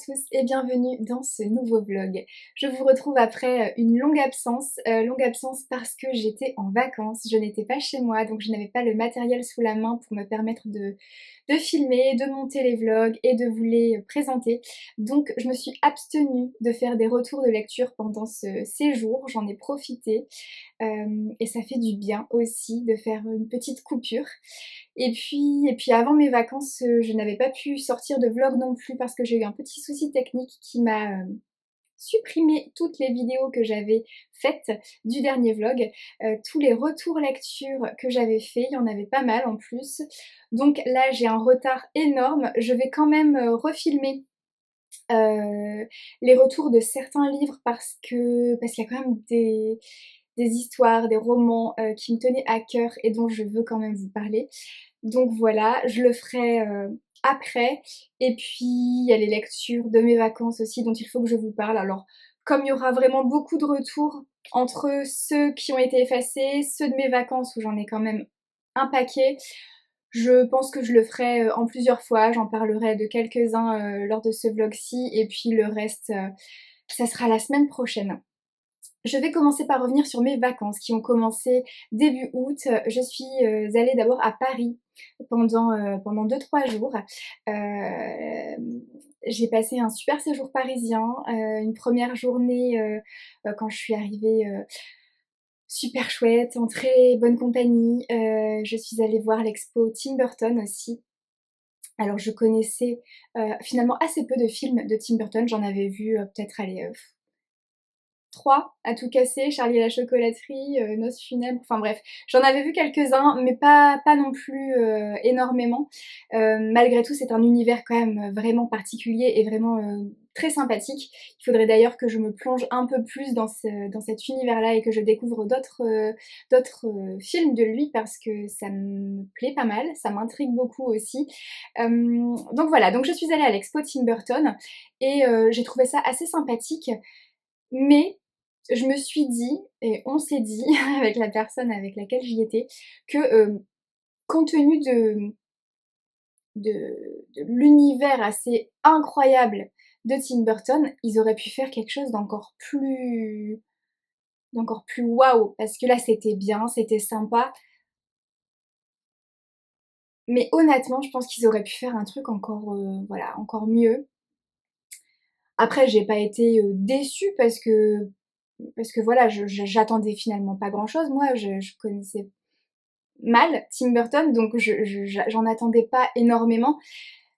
tous et bienvenue dans ce nouveau vlog. Je vous retrouve après une longue absence parce que j'étais en vacances, je n'étais pas chez moi donc je n'avais pas le matériel sous la main pour me permettre de filmer, de monter les vlogs et de vous les présenter. Donc je me suis abstenue de faire des retours de lecture pendant ce séjour, j'en ai profité et ça fait du bien aussi de faire une petite coupure. Et puis avant mes vacances, je n'avais pas pu sortir de vlog non plus parce que j'ai eu un petit souci technique qui m'a supprimé toutes les vidéos que j'avais faites du dernier vlog. Tous les retours lecture que j'avais fait, il y en avait pas mal en plus. Donc là j'ai un retard énorme. Je vais quand même refilmer les retours de certains livres parce qu'il y a quand même des histoires, des romans qui me tenaient à cœur et dont je veux quand même vous parler. Donc voilà, je le ferai après. Et puis il y a les lectures de mes vacances aussi dont il faut que je vous parle. Alors comme il y aura vraiment beaucoup de retours entre ceux qui ont été effacés, ceux de mes vacances où j'en ai quand même un paquet, je pense que je le ferai en plusieurs fois. J'en parlerai de quelques-uns lors de ce vlog-ci et puis le reste, ça sera la semaine prochaine. Je vais commencer par revenir sur mes vacances qui ont commencé début août. Je suis allée d'abord à Paris pendant 2-3 jours. J'ai passé un super séjour parisien, une première journée quand je suis arrivée super chouette, en très bonne compagnie. Je suis allée voir l'expo Tim Burton aussi. Alors je connaissais finalement assez peu de films de Tim Burton, j'en avais vu peut-être aller 3 à tout casser, Charlie et la chocolaterie, Noces funèbres, enfin bref, j'en avais vu quelques-uns, mais pas non plus énormément. Malgré tout, c'est un univers quand même vraiment particulier et vraiment très sympathique. Il faudrait d'ailleurs que je me plonge un peu plus dans cet univers-là et que je découvre d'autres films de lui parce que ça me plaît pas mal, ça m'intrigue beaucoup aussi. Donc voilà, donc je suis allée à l'expo Tim Burton et j'ai trouvé ça assez sympathique, mais je me suis dit, et on s'est dit avec la personne avec laquelle j'y étais, que compte tenu de l'univers assez incroyable de Tim Burton, ils auraient pu faire quelque chose d'encore plus waouh, parce que là c'était bien, c'était sympa, mais honnêtement je pense qu'ils auraient pu faire un truc encore, voilà, encore mieux. Après j'ai pas été déçue parce que voilà, j'attendais finalement pas grand chose. Moi, je connaissais mal Tim Burton, donc j'en attendais pas énormément.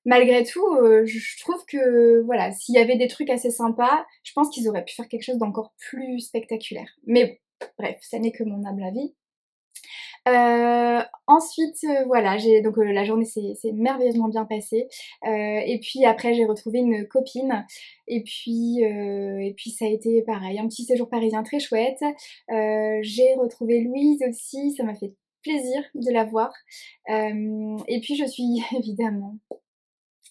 Malgré tout, je trouve que voilà, s'il y avait des trucs assez sympas, je pense qu'ils auraient pu faire quelque chose d'encore plus spectaculaire. Mais bon, bref, ça n'est que mon humble avis. Ensuite, voilà, donc la journée s'est merveilleusement bien passée. Et puis après, j'ai retrouvé une copine. Et puis ça a été pareil, un petit séjour parisien très chouette. J'ai retrouvé Louise aussi, ça m'a fait plaisir de la voir. Et puis je suis évidemment,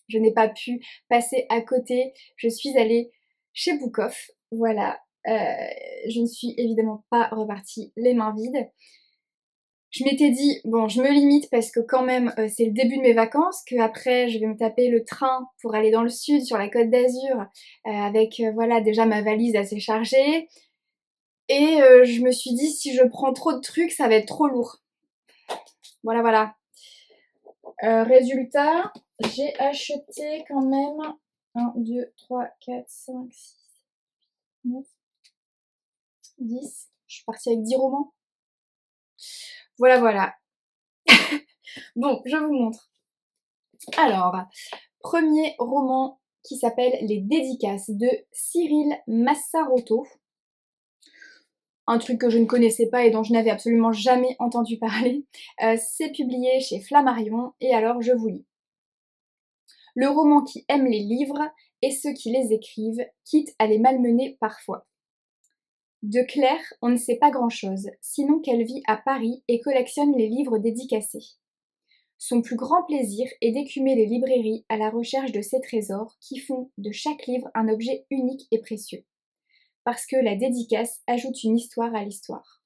je n'ai pas pu passer à côté. Je suis allée chez Book Off. Voilà. Je ne suis évidemment pas repartie les mains vides. Je m'étais dit, bon, je me limite parce que quand même, c'est le début de mes vacances, qu'après je vais me taper le train pour aller dans le sud, sur la Côte d'Azur, avec, voilà, déjà ma valise assez chargée. Et je me suis dit, si je prends trop de trucs, ça va être trop lourd. Voilà, voilà. Résultat, j'ai acheté quand même 1, 2, 3, 4, 5, 6, 9, 10. Je suis partie avec 10 romans. Voilà, voilà. Bon, je vous montre. Alors, premier roman qui s'appelle Les Dédicaces de Cyril Massarotto. Un truc que je ne connaissais pas et dont je n'avais absolument jamais entendu parler. C'est publié chez Flammarion et alors je vous lis. Le roman qui aime les livres et ceux qui les écrivent, quitte à les malmener parfois. De Claire, on ne sait pas grand-chose, sinon qu'elle vit à Paris et collectionne les livres dédicacés. Son plus grand plaisir est d'écumer les librairies à la recherche de ces trésors qui font de chaque livre un objet unique et précieux. Parce que la dédicace ajoute une histoire à l'histoire.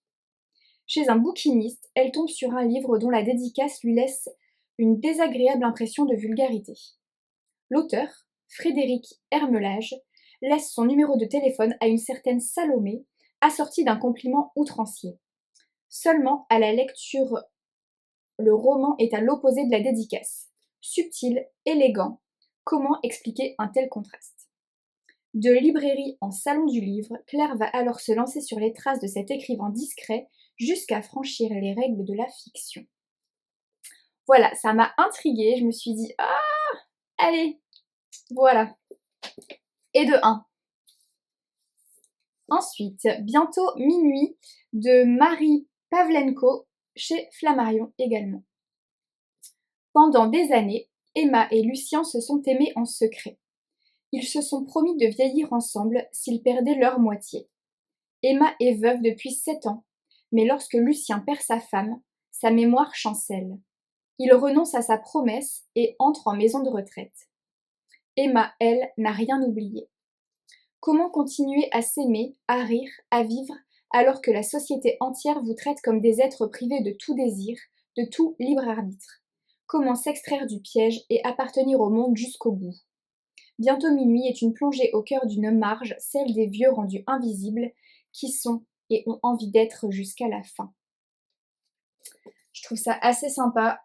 Chez un bouquiniste, elle tombe sur un livre dont la dédicace lui laisse une désagréable impression de vulgarité. L'auteur, Frédéric Hermelage, laisse son numéro de téléphone à une certaine Salomé, assorti d'un compliment outrancier. Seulement, à la lecture, le roman est à l'opposé de la dédicace. Subtil, élégant, comment expliquer un tel contraste? De librairie en salon du livre, Claire va alors se lancer sur les traces de cet écrivain discret jusqu'à franchir les règles de la fiction. Voilà, ça m'a intriguée, je me suis dit « Ah, allez, voilà !» Et de 1. Ensuite, Bientôt minuit de Marie Pavlenko chez Flammarion également. Pendant des années, Emma et Lucien se sont aimés en secret. Ils se sont promis de vieillir ensemble s'ils perdaient leur moitié. Emma est veuve depuis 7 ans, mais lorsque Lucien perd sa femme, sa mémoire chancelle. Il renonce à sa promesse et entre en maison de retraite. Emma, elle, n'a rien oublié. Comment continuer à s'aimer, à rire, à vivre, alors que la société entière vous traite comme des êtres privés de tout désir, de tout libre arbitre? Comment s'extraire du piège et appartenir au monde jusqu'au bout? Bientôt minuit est une plongée au cœur d'une marge, celle des vieux rendus invisibles, qui sont et ont envie d'être jusqu'à la fin. Je trouve ça assez sympa.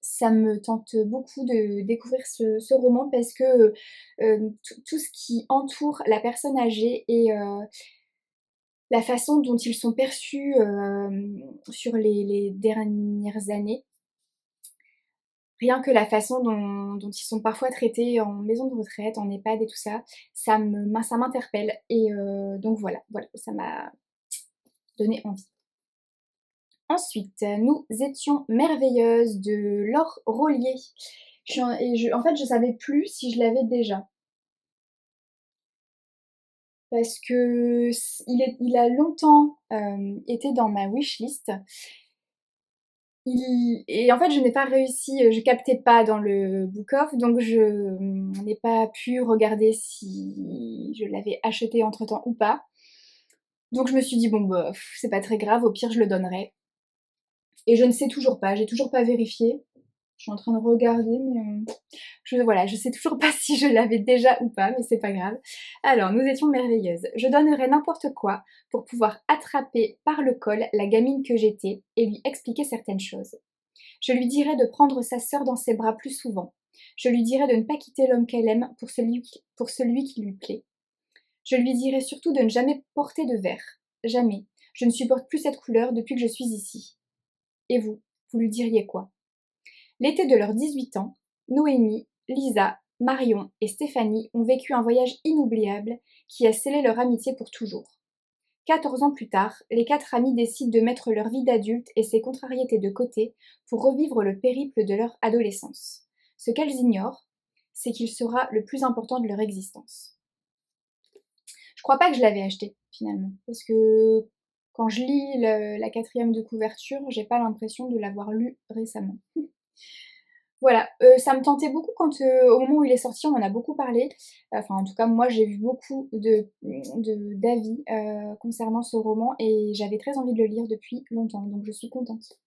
Ça me tente beaucoup de découvrir ce roman parce que tout ce qui entoure la personne âgée et la façon dont ils sont perçus sur les dernières années, rien que la façon dont ils sont parfois traités en maison de retraite, en EHPAD et tout ça, ça m'interpelle et donc voilà, ça m'a donné envie. Ensuite, Nous étions merveilleuses de Laure Rollier. En fait, je savais plus si je l'avais déjà. Parce que il a longtemps été dans ma wishlist. Et en fait, je n'ai pas réussi, je captais pas dans le book-off, donc je n'ai pas pu regarder si je l'avais acheté entre-temps ou pas. Donc je me suis dit, bon bah, c'est pas très grave, au pire je le donnerai. Et je ne sais toujours pas, j'ai toujours pas vérifié. Je suis en train de regarder, mais je sais toujours pas si je l'avais déjà ou pas, mais c'est pas grave. Alors, Nous étions merveilleuses. Je donnerais n'importe quoi pour pouvoir attraper par le col la gamine que j'étais et lui expliquer certaines choses. Je lui dirais de prendre sa sœur dans ses bras plus souvent. Je lui dirais de ne pas quitter l'homme qu'elle aime pour celui qui lui plaît. Je lui dirais surtout de ne jamais porter de vert. Jamais. Je ne supporte plus cette couleur depuis que je suis ici. Et vous lui diriez quoi? L'été de leurs 18 ans, Noémie, Lisa, Marion et Stéphanie ont vécu un voyage inoubliable qui a scellé leur amitié pour toujours. 14 ans plus tard, les 4 amies décident de mettre leur vie d'adulte et ses contrariétés de côté pour revivre le périple de leur adolescence. Ce qu'elles ignorent, c'est qu'il sera le plus important de leur existence. Je crois pas que je l'avais acheté, finalement, parce que quand je lis la 4e de couverture, j'ai pas l'impression de l'avoir lu récemment. Voilà, ça me tentait beaucoup quand, au moment où il est sorti, on en a beaucoup parlé. Enfin, en tout cas, moi, j'ai vu beaucoup d'avis concernant ce roman et j'avais très envie de le lire depuis longtemps, donc je suis contente.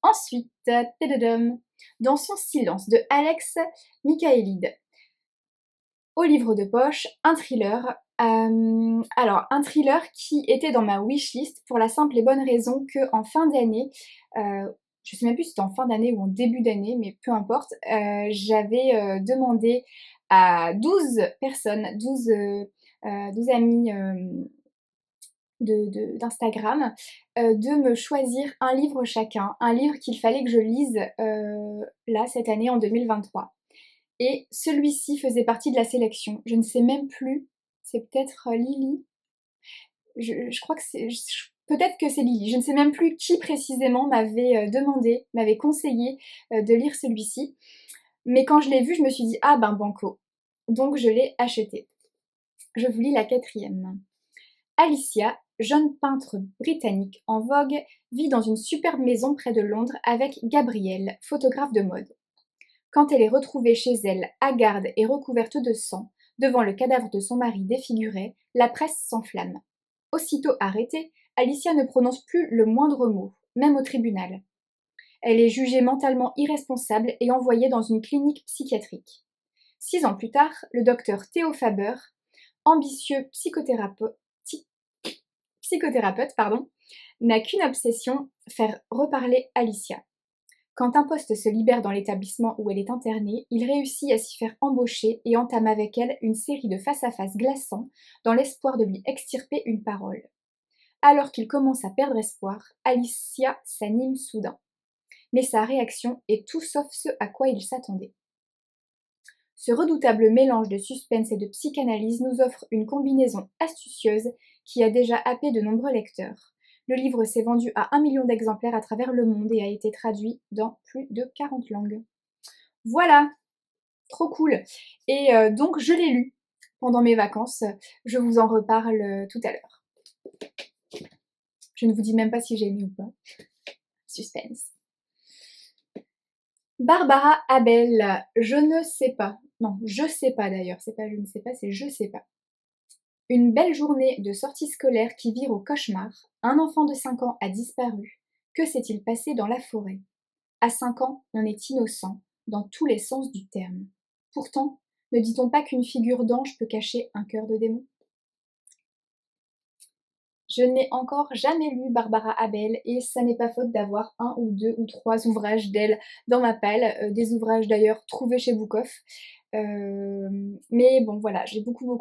Ensuite, tadadam, Dans son silence de Alex Michaelide. Au livre de poche, un thriller. Alors, un thriller qui était dans ma wishlist pour la simple et bonne raison qu'en fin d'année, je sais même plus si c'était en fin d'année ou en début d'année, mais peu importe, j'avais demandé à 12 personnes, 12 amis d'Instagram, de me choisir un livre chacun, un livre qu'il fallait que je lise là, cette année, en 2023. Et celui-ci faisait partie de la sélection. Je ne sais même plus, c'est peut-être Lily. Je crois que c'est... Peut-être que c'est Lily. Je ne sais même plus qui précisément m'avait demandé, m'avait conseillé de lire celui-ci. Mais quand je l'ai vu, je me suis dit, ah ben banco. Donc je l'ai acheté. Je vous lis la 4e. Alicia, jeune peintre britannique en vogue, vit dans une superbe maison près de Londres avec Gabriel, photographe de mode. Quand elle est retrouvée chez elle, hagarde et recouverte de sang, devant le cadavre de son mari défiguré, la presse s'enflamme. Aussitôt arrêtée, Alicia ne prononce plus le moindre mot, même au tribunal. Elle est jugée mentalement irresponsable et envoyée dans une clinique psychiatrique. 6 ans plus tard, le docteur Theo Faber, ambitieux psychothérapeute, n'a qu'une obsession, faire reparler Alicia. Quand un poste se libère dans l'établissement où elle est internée, il réussit à s'y faire embaucher et entame avec elle une série de face-à-face glaçants dans l'espoir de lui extirper une parole. Alors qu'il commence à perdre espoir, Alicia s'anime soudain. Mais sa réaction est tout sauf ce à quoi il s'attendait. Ce redoutable mélange de suspense et de psychanalyse nous offre une combinaison astucieuse qui a déjà happé de nombreux lecteurs. Le livre s'est vendu à 1 million d'exemplaires à travers le monde et a été traduit dans plus de 40 langues. Voilà, trop cool. Et donc je l'ai lu pendant mes vacances. Je vous en reparle tout à l'heure. Je ne vous dis même pas si j'ai aimé ou pas. Suspense. Barbara Abel, je ne sais pas. Non, je sais pas d'ailleurs. C'est pas je ne sais pas, c'est je sais pas. Une belle journée de sortie scolaire qui vire au cauchemar. Un enfant de 5 ans a disparu. Que s'est-il passé dans la forêt? À 5 ans, on est innocent, dans tous les sens du terme. Pourtant, ne dit-on pas qu'une figure d'ange peut cacher un cœur de démon? Je n'ai encore jamais lu Barbara Abel et ça n'est pas faute d'avoir 1 ou 2 ou 3 ouvrages d'elle dans ma palle, des ouvrages d'ailleurs trouvés chez Bookoff. Mais bon voilà, j'ai beaucoup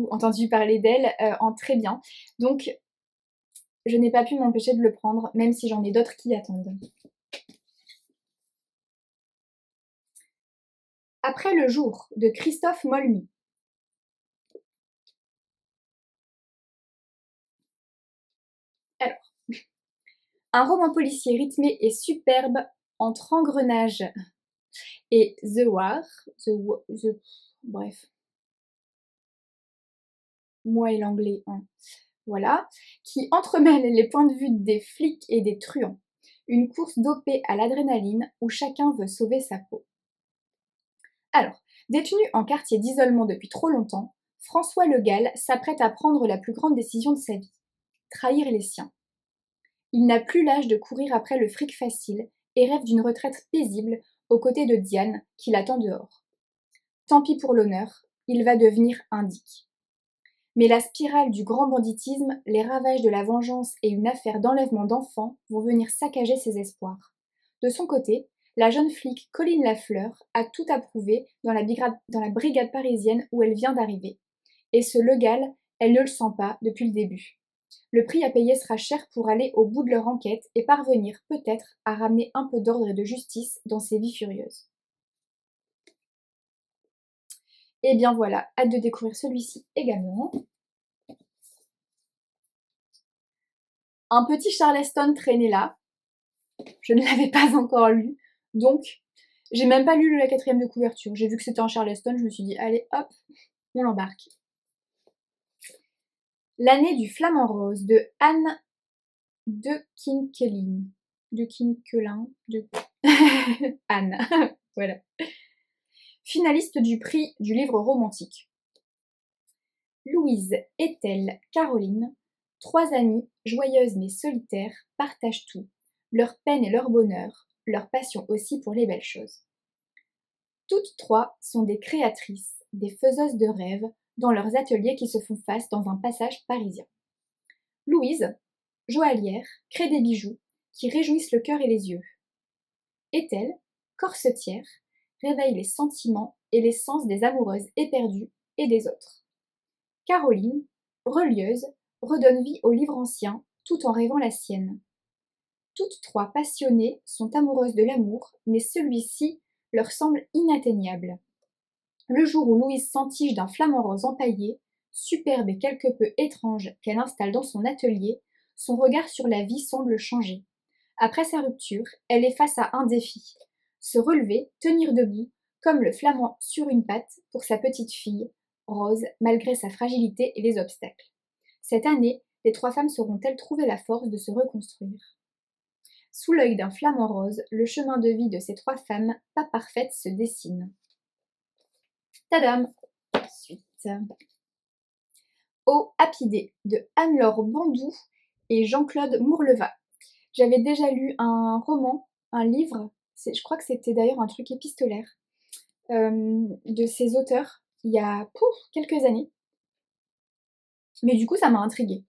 entendu parler d'elle en très bien. Donc je n'ai pas pu m'empêcher de le prendre, même si j'en ai d'autres qui attendent. Après le jour de Christophe Molmy. Alors, un roman policier rythmé et superbe entre engrenage et bref. Moi et l'anglais, hein. Voilà, qui entremêle les points de vue des flics et des truands. Une course dopée à l'adrénaline où chacun veut sauver sa peau. Alors, détenu en quartier d'isolement depuis trop longtemps, François Le Gall s'apprête à prendre la plus grande décision de sa vie, trahir les siens. Il n'a plus l'âge de courir après le fric facile et rêve d'une retraite paisible aux côtés de Diane qui l'attend dehors. Tant pis pour l'honneur, il va devenir indique. Mais la spirale du grand banditisme, les ravages de la vengeance et une affaire d'enlèvement d'enfants vont venir saccager ses espoirs. De son côté, la jeune flic Colline Lafleur a tout approuvé dans la brigade parisienne où elle vient d'arriver. Et ce Le Gall, elle ne le sent pas depuis le début. Le prix à payer sera cher pour aller au bout de leur enquête et parvenir peut-être à ramener un peu d'ordre et de justice dans ces vies furieuses. Et bien voilà, hâte de découvrir celui-ci également. Un petit Charleston traînait là. Je ne l'avais pas encore lu. Donc, j'ai même pas lu la 4e de couverture. J'ai vu que c'était en Charleston, je me suis dit, allez, hop, on l'embarque. L'année du flamant rose de Anne de Kinkelin. Anne, voilà. Finaliste du prix du livre romantique. Louise, Ethel, Caroline, 3 amies, joyeuses mais solitaires, partagent tout, leur peine et leur bonheur, leur passion aussi pour les belles choses. Toutes 3 sont des créatrices, des faiseuses de rêves, dans leurs ateliers qui se font face dans un passage parisien. Louise, joaillière, crée des bijoux qui réjouissent le cœur et les yeux. Ethel, corsetière, réveille les sentiments et les sens des amoureuses éperdues et des autres. Caroline, relieuse, redonne vie aux livres anciens tout en rêvant la sienne. Toutes 3 passionnées sont amoureuses de l'amour, mais celui-ci leur semble inatteignable. Le jour où Louise s'entiche d'un flamant rose empaillé, superbe et quelque peu étrange qu'elle installe dans son atelier, son regard sur la vie semble changer. Après sa rupture, elle est face à un défi. Se relever, tenir debout, comme le flamant sur une patte pour sa petite fille, Rose, malgré sa fragilité et les obstacles. Cette année, les 3 femmes sauront-elles trouver la force de se reconstruire? Sous l'œil d'un flamant rose, le chemin de vie de ces 3 femmes, pas parfaites, se dessine. Tadam! Suite. Au Happy Day de Anne-Laure Bandou et Jean-Claude Mourleva. J'avais déjà lu un roman, un livre, je crois que c'était d'ailleurs un truc épistolaire, de ces auteurs il y a quelques années, mais du coup ça m'a intriguée.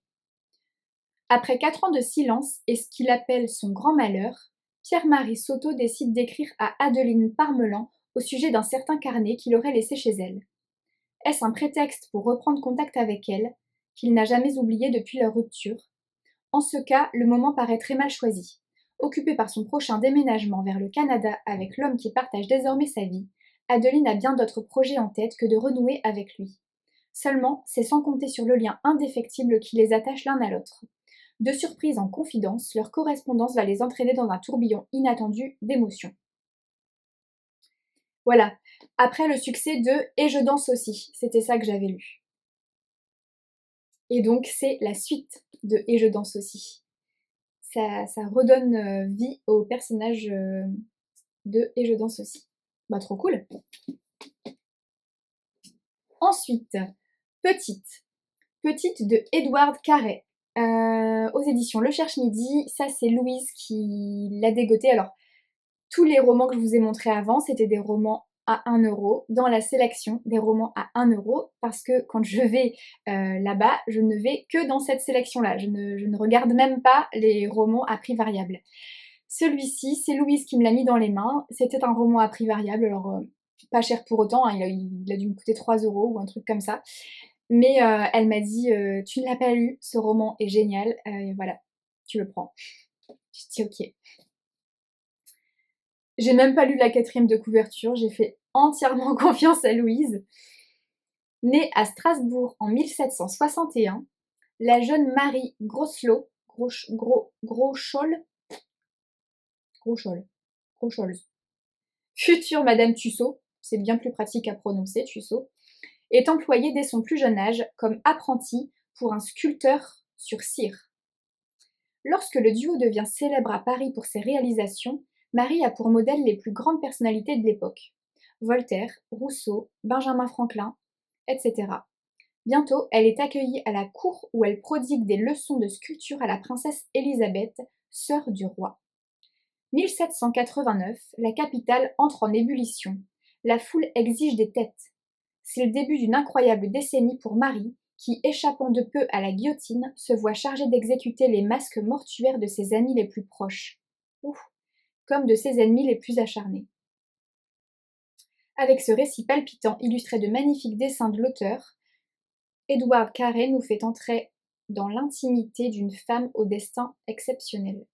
Après 4 ans de silence et ce qu'il appelle son grand malheur, Pierre-Marie Soto décide d'écrire à Adeline Parmelan au sujet d'un certain carnet qu'il aurait laissé chez elle. Est-ce un prétexte pour reprendre contact avec elle, qu'il n'a jamais oublié depuis leur rupture? En ce cas, le moment paraît très mal choisi. Occupée par son prochain déménagement vers le Canada avec l'homme qui partage désormais sa vie, Adeline a bien d'autres projets en tête que de renouer avec lui. Seulement, c'est sans compter sur le lien indéfectible qui les attache l'un à l'autre. De surprise en confidence, leur correspondance va les entraîner dans un tourbillon inattendu d'émotions. Voilà, après le succès de Et je danse aussi, c'était ça que j'avais lu. Et donc c'est la suite de Et je danse aussi. Ça redonne vie au personnage de Et je danse aussi. Bah trop cool. Ensuite, Petite. Petite de Édouard Carré. Aux éditions Le Cherche Midi, ça c'est Louise qui l'a dégoté. Alors, tous les romans que je vous ai montrés avant, c'était des romans à 1 € dans la sélection des romans à 1 € parce que quand je vais là-bas, je ne vais que dans cette sélection-là. Je ne regarde même pas les romans à prix variable. Celui-ci, c'est Louise qui me l'a mis dans les mains. C'était un roman à prix variable, alors pas cher pour autant, hein, il a dû me coûter 3 € ou un truc comme ça. Mais elle m'a dit tu ne l'as pas lu, ce roman est génial, voilà, tu le prends. Je dis ok. J'ai même pas lu la 4e de couverture, j'ai fait entièrement confiance à Louise. Née à Strasbourg en 1761, la jeune Marie Groslow, Groschol, future Madame Tussaud, c'est bien plus pratique à prononcer, Tussaud, est employée dès son plus jeune âge comme apprentie pour un sculpteur sur cire. Lorsque le duo devient célèbre à Paris pour ses réalisations, Marie a pour modèle les plus grandes personnalités de l'époque. Voltaire, Rousseau, Benjamin Franklin, etc. Bientôt, elle est accueillie à la cour où elle prodigue des leçons de sculpture à la princesse Élisabeth, sœur du roi. 1789, la capitale entre en ébullition. La foule exige des têtes. C'est le début d'une incroyable décennie pour Marie, qui, échappant de peu à la guillotine, se voit chargée d'exécuter les masques mortuaires de ses amis les plus proches. Ouf, comme de ses ennemis les plus acharnés. Avec ce récit palpitant illustré de magnifiques dessins de l'auteur, Édouard Carré nous fait entrer dans l'intimité d'une femme au destin exceptionnel.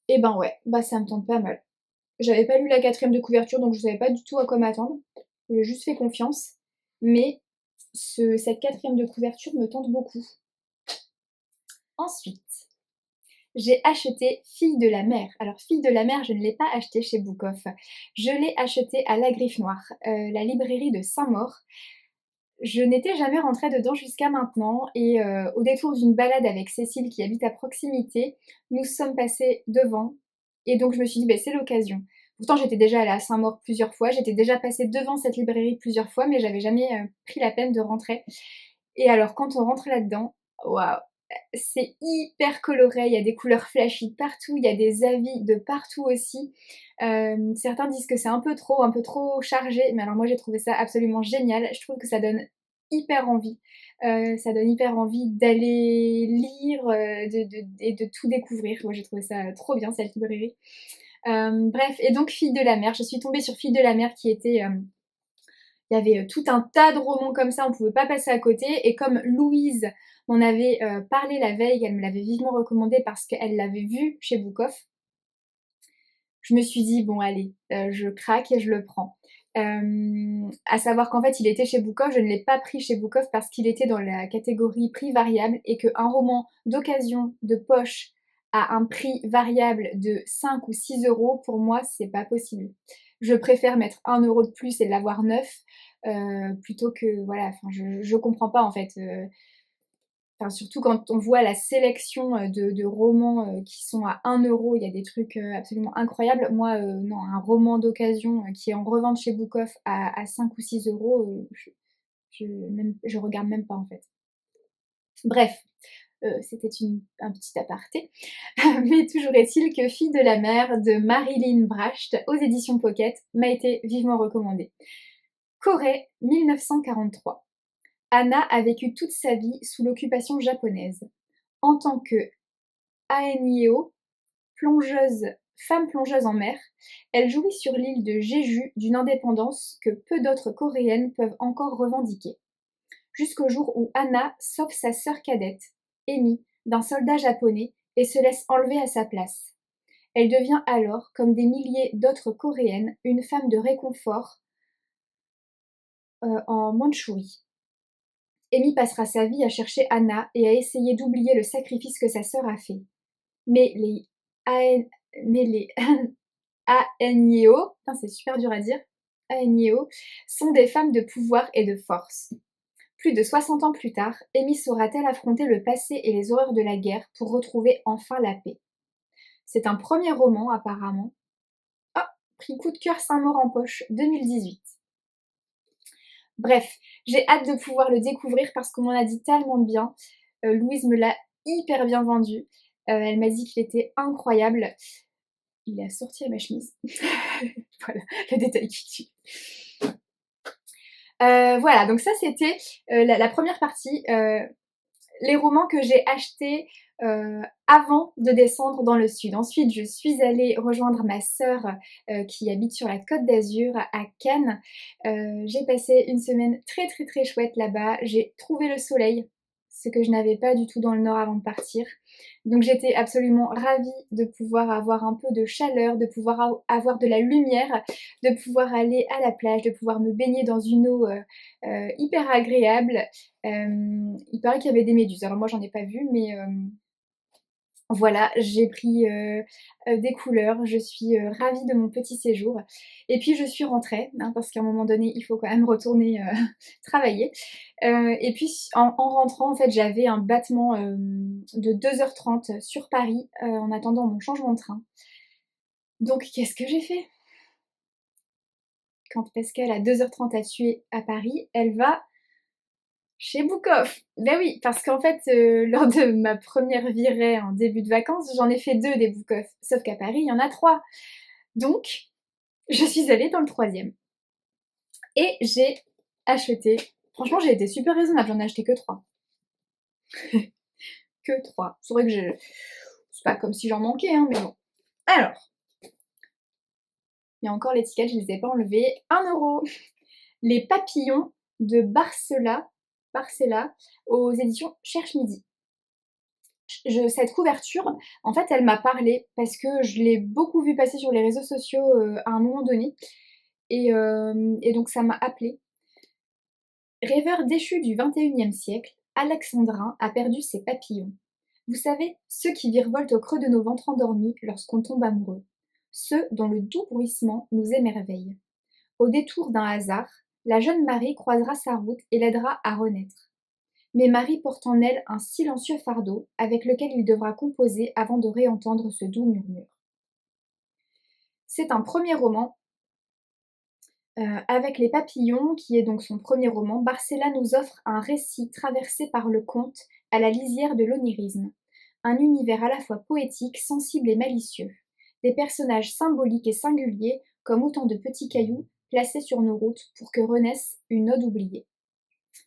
Eh ben ouais, bah ça me tente pas mal. J'avais pas lu la 4e de couverture, donc je savais pas du tout à quoi m'attendre. J'ai juste fait confiance. Mais cette 4e de couverture me tente beaucoup. Ensuite, j'ai acheté Fille de la mer. Alors Fille de la mer, je ne l'ai pas acheté chez Book Off. Je l'ai acheté à La Griffe Noire, la librairie de Saint-Maur. Je n'étais jamais rentrée dedans jusqu'à maintenant et au détour d'une balade avec Cécile qui habite à proximité, nous sommes passés devant et donc je me suis dit c'est l'occasion. Pourtant j'étais déjà allée à Saint-Maur plusieurs fois, j'étais déjà passée devant cette librairie plusieurs fois mais j'avais jamais pris la peine de rentrer. Et alors quand on rentre là-dedans, waouh, c'est hyper coloré, il y a des couleurs flashy partout, il y a des avis de partout aussi. Certains disent que c'est un peu trop chargé, mais alors moi j'ai trouvé ça absolument génial. Je trouve que ça donne hyper envie. Ça donne hyper envie d'aller lire, et de tout découvrir. Moi j'ai trouvé ça trop bien cette librairie. Bref, et donc Fille de la mer, je suis tombée sur Fille de la mer qui était... il y avait tout un tas de romans comme ça, on pouvait pas passer à côté. Et comme Louise m'en avait parlé la veille, elle me l'avait vivement recommandé parce qu'elle l'avait vu chez Book Off, je me suis dit, bon allez, je craque et je le prends. À savoir qu'en fait il était chez Book Off, je ne l'ai pas pris chez Book Off parce qu'il était dans la catégorie prix variable et qu'un roman d'occasion, de poche, à un prix variable de 5 ou 6 €, pour moi c'est pas possible. Je préfère mettre 1 € de plus et l'avoir neuf plutôt que voilà, enfin je comprends pas en fait. Enfin, surtout quand on voit la sélection de romans qui sont à 1 €, il y a des trucs absolument incroyables. Moi, non, un roman d'occasion qui est en revente chez Book Off à 5 ou 6 €, je regarde même pas en fait. Bref, C'était un petit aparté. Mais toujours est-il que Fille de la mer de Marilyn Bracht aux éditions Pocket m'a été vivement recommandée. Corée, 1943. Anna a vécu toute sa vie sous l'occupation japonaise. En tant que Aenyo, femme plongeuse en mer, elle jouit sur l'île de Jeju d'une indépendance que peu d'autres Coréennes peuvent encore revendiquer. Jusqu'au jour où Anna sauve sa sœur cadette, Emi, d'un soldat japonais et se laisse enlever à sa place. Elle devient alors, comme des milliers d'autres Coréennes, une femme de réconfort en Mandchourie. Emi passera sa vie à chercher Anna et à essayer d'oublier le sacrifice que sa sœur a fait. Mais les AN mais les Aenyo, c'est super dur à dire, Aenyo, sont des femmes de pouvoir et de force. Plus de 60 ans plus tard, Amy saura-t-elle affronter le passé et les horreurs de la guerre pour retrouver enfin la paix. C'est un premier roman apparemment. Ah, prix coup de cœur Saint-Maur en poche 2018. Bref, j'ai hâte de pouvoir le découvrir parce qu'on m'en a dit tellement de bien. Louise me l'a hyper bien vendu. Elle m'a dit qu'il était incroyable. Il a sorti à ma chemise. Voilà, le détail fictif. Voilà, donc ça c'était la première partie. Les romans que j'ai achetés avant de descendre dans le sud. Ensuite, je suis allée rejoindre ma sœur qui habite sur la Côte d'Azur à Cannes. J'ai passé une semaine très très très chouette là-bas. J'ai trouvé le soleil, ce que je n'avais pas du tout dans le nord avant de partir. Donc j'étais absolument ravie de pouvoir avoir un peu de chaleur, de pouvoir avoir de la lumière, de pouvoir aller à la plage, de pouvoir me baigner dans une eau hyper agréable. Il paraît qu'il y avait des méduses. Alors moi j'en ai pas vu, mais voilà, j'ai pris des couleurs. Je suis ravie de mon petit séjour. Et puis je suis rentrée, parce qu'à un moment donné, il faut quand même retourner travailler. Et puis en rentrant, en fait, j'avais un battement de 2h30 sur Paris en attendant mon changement de train. Donc qu'est-ce que j'ai fait? Quand Pascal a 2h30 à tuer à Paris, elle va chez Book Off. Ben oui, parce qu'en fait, lors de ma première virée en début de vacances, j'en ai fait 2 des Book Off. Sauf qu'à Paris, il y en a 3. Donc, je suis allée dans le 3e. Et j'ai acheté. Franchement, j'ai été super raisonnable, j'en ai acheté que 3. Que 3. C'est vrai que je. C'est pas comme si j'en manquais, hein, mais bon. Alors, il y a encore l'étiquette, je ne les ai pas enlevées. 1€. Les papillons de Barcella aux éditions Cherche Midi. Cette couverture, en fait, elle m'a parlé parce que je l'ai beaucoup vu passer sur les réseaux sociaux à un moment donné. Et donc ça m'a appelée. Rêveur déchu du XXIe siècle, Alexandrin a perdu ses papillons. Vous savez, ceux qui virevoltent au creux de nos ventres endormis lorsqu'on tombe amoureux. Ceux dont le doux bruissement nous émerveille. Au détour d'un hasard, la jeune Marie croisera sa route et l'aidera à renaître. Mais Marie porte en elle un silencieux fardeau avec lequel il devra composer avant de réentendre ce doux murmure. C'est un premier roman. Avec Les Papillons, qui est donc son premier roman, Barcella nous offre un récit traversé par le conte à la lisière de l'onirisme. Un univers à la fois poétique, sensible et malicieux. Des personnages symboliques et singuliers comme autant de petits cailloux placés sur nos routes pour que renaisse une ode oubliée.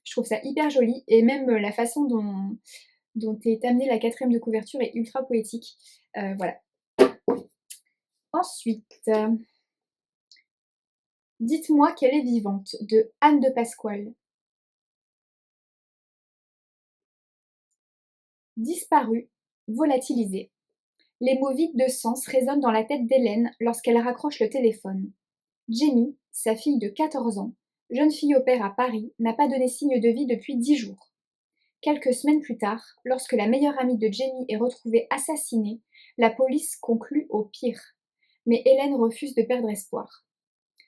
Je trouve ça hyper joli et même la façon dont est amenée la 4e de couverture est ultra poétique. Voilà. Ensuite, Dites-moi qu'elle est vivante de Anne de Pasquale. Disparue, volatilisée. Les mots vides de sens résonnent dans la tête d'Hélène lorsqu'elle raccroche le téléphone. Jenny, sa fille de 14 ans, jeune fille au père à Paris, n'a pas donné signe de vie depuis 10 jours. Quelques semaines plus tard, lorsque la meilleure amie de Jenny est retrouvée assassinée, la police conclut au pire. Mais Hélène refuse de perdre espoir.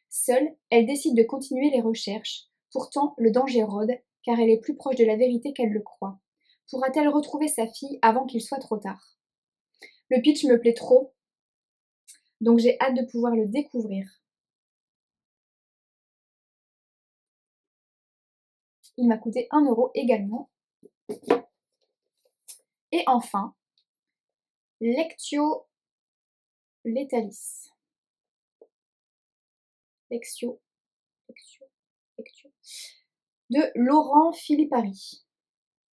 Seule, elle décide de continuer les recherches. Pourtant, le danger rôde, car elle est plus proche de la vérité qu'elle le croit. Pourra-t-elle retrouver sa fille avant qu'il soit trop tard? Le pitch me plaît trop, donc j'ai hâte de pouvoir le découvrir. Il m'a coûté 1€ également. Et enfin, Lectio Letalis. Lectio, Lectio, de Laurent Philippari.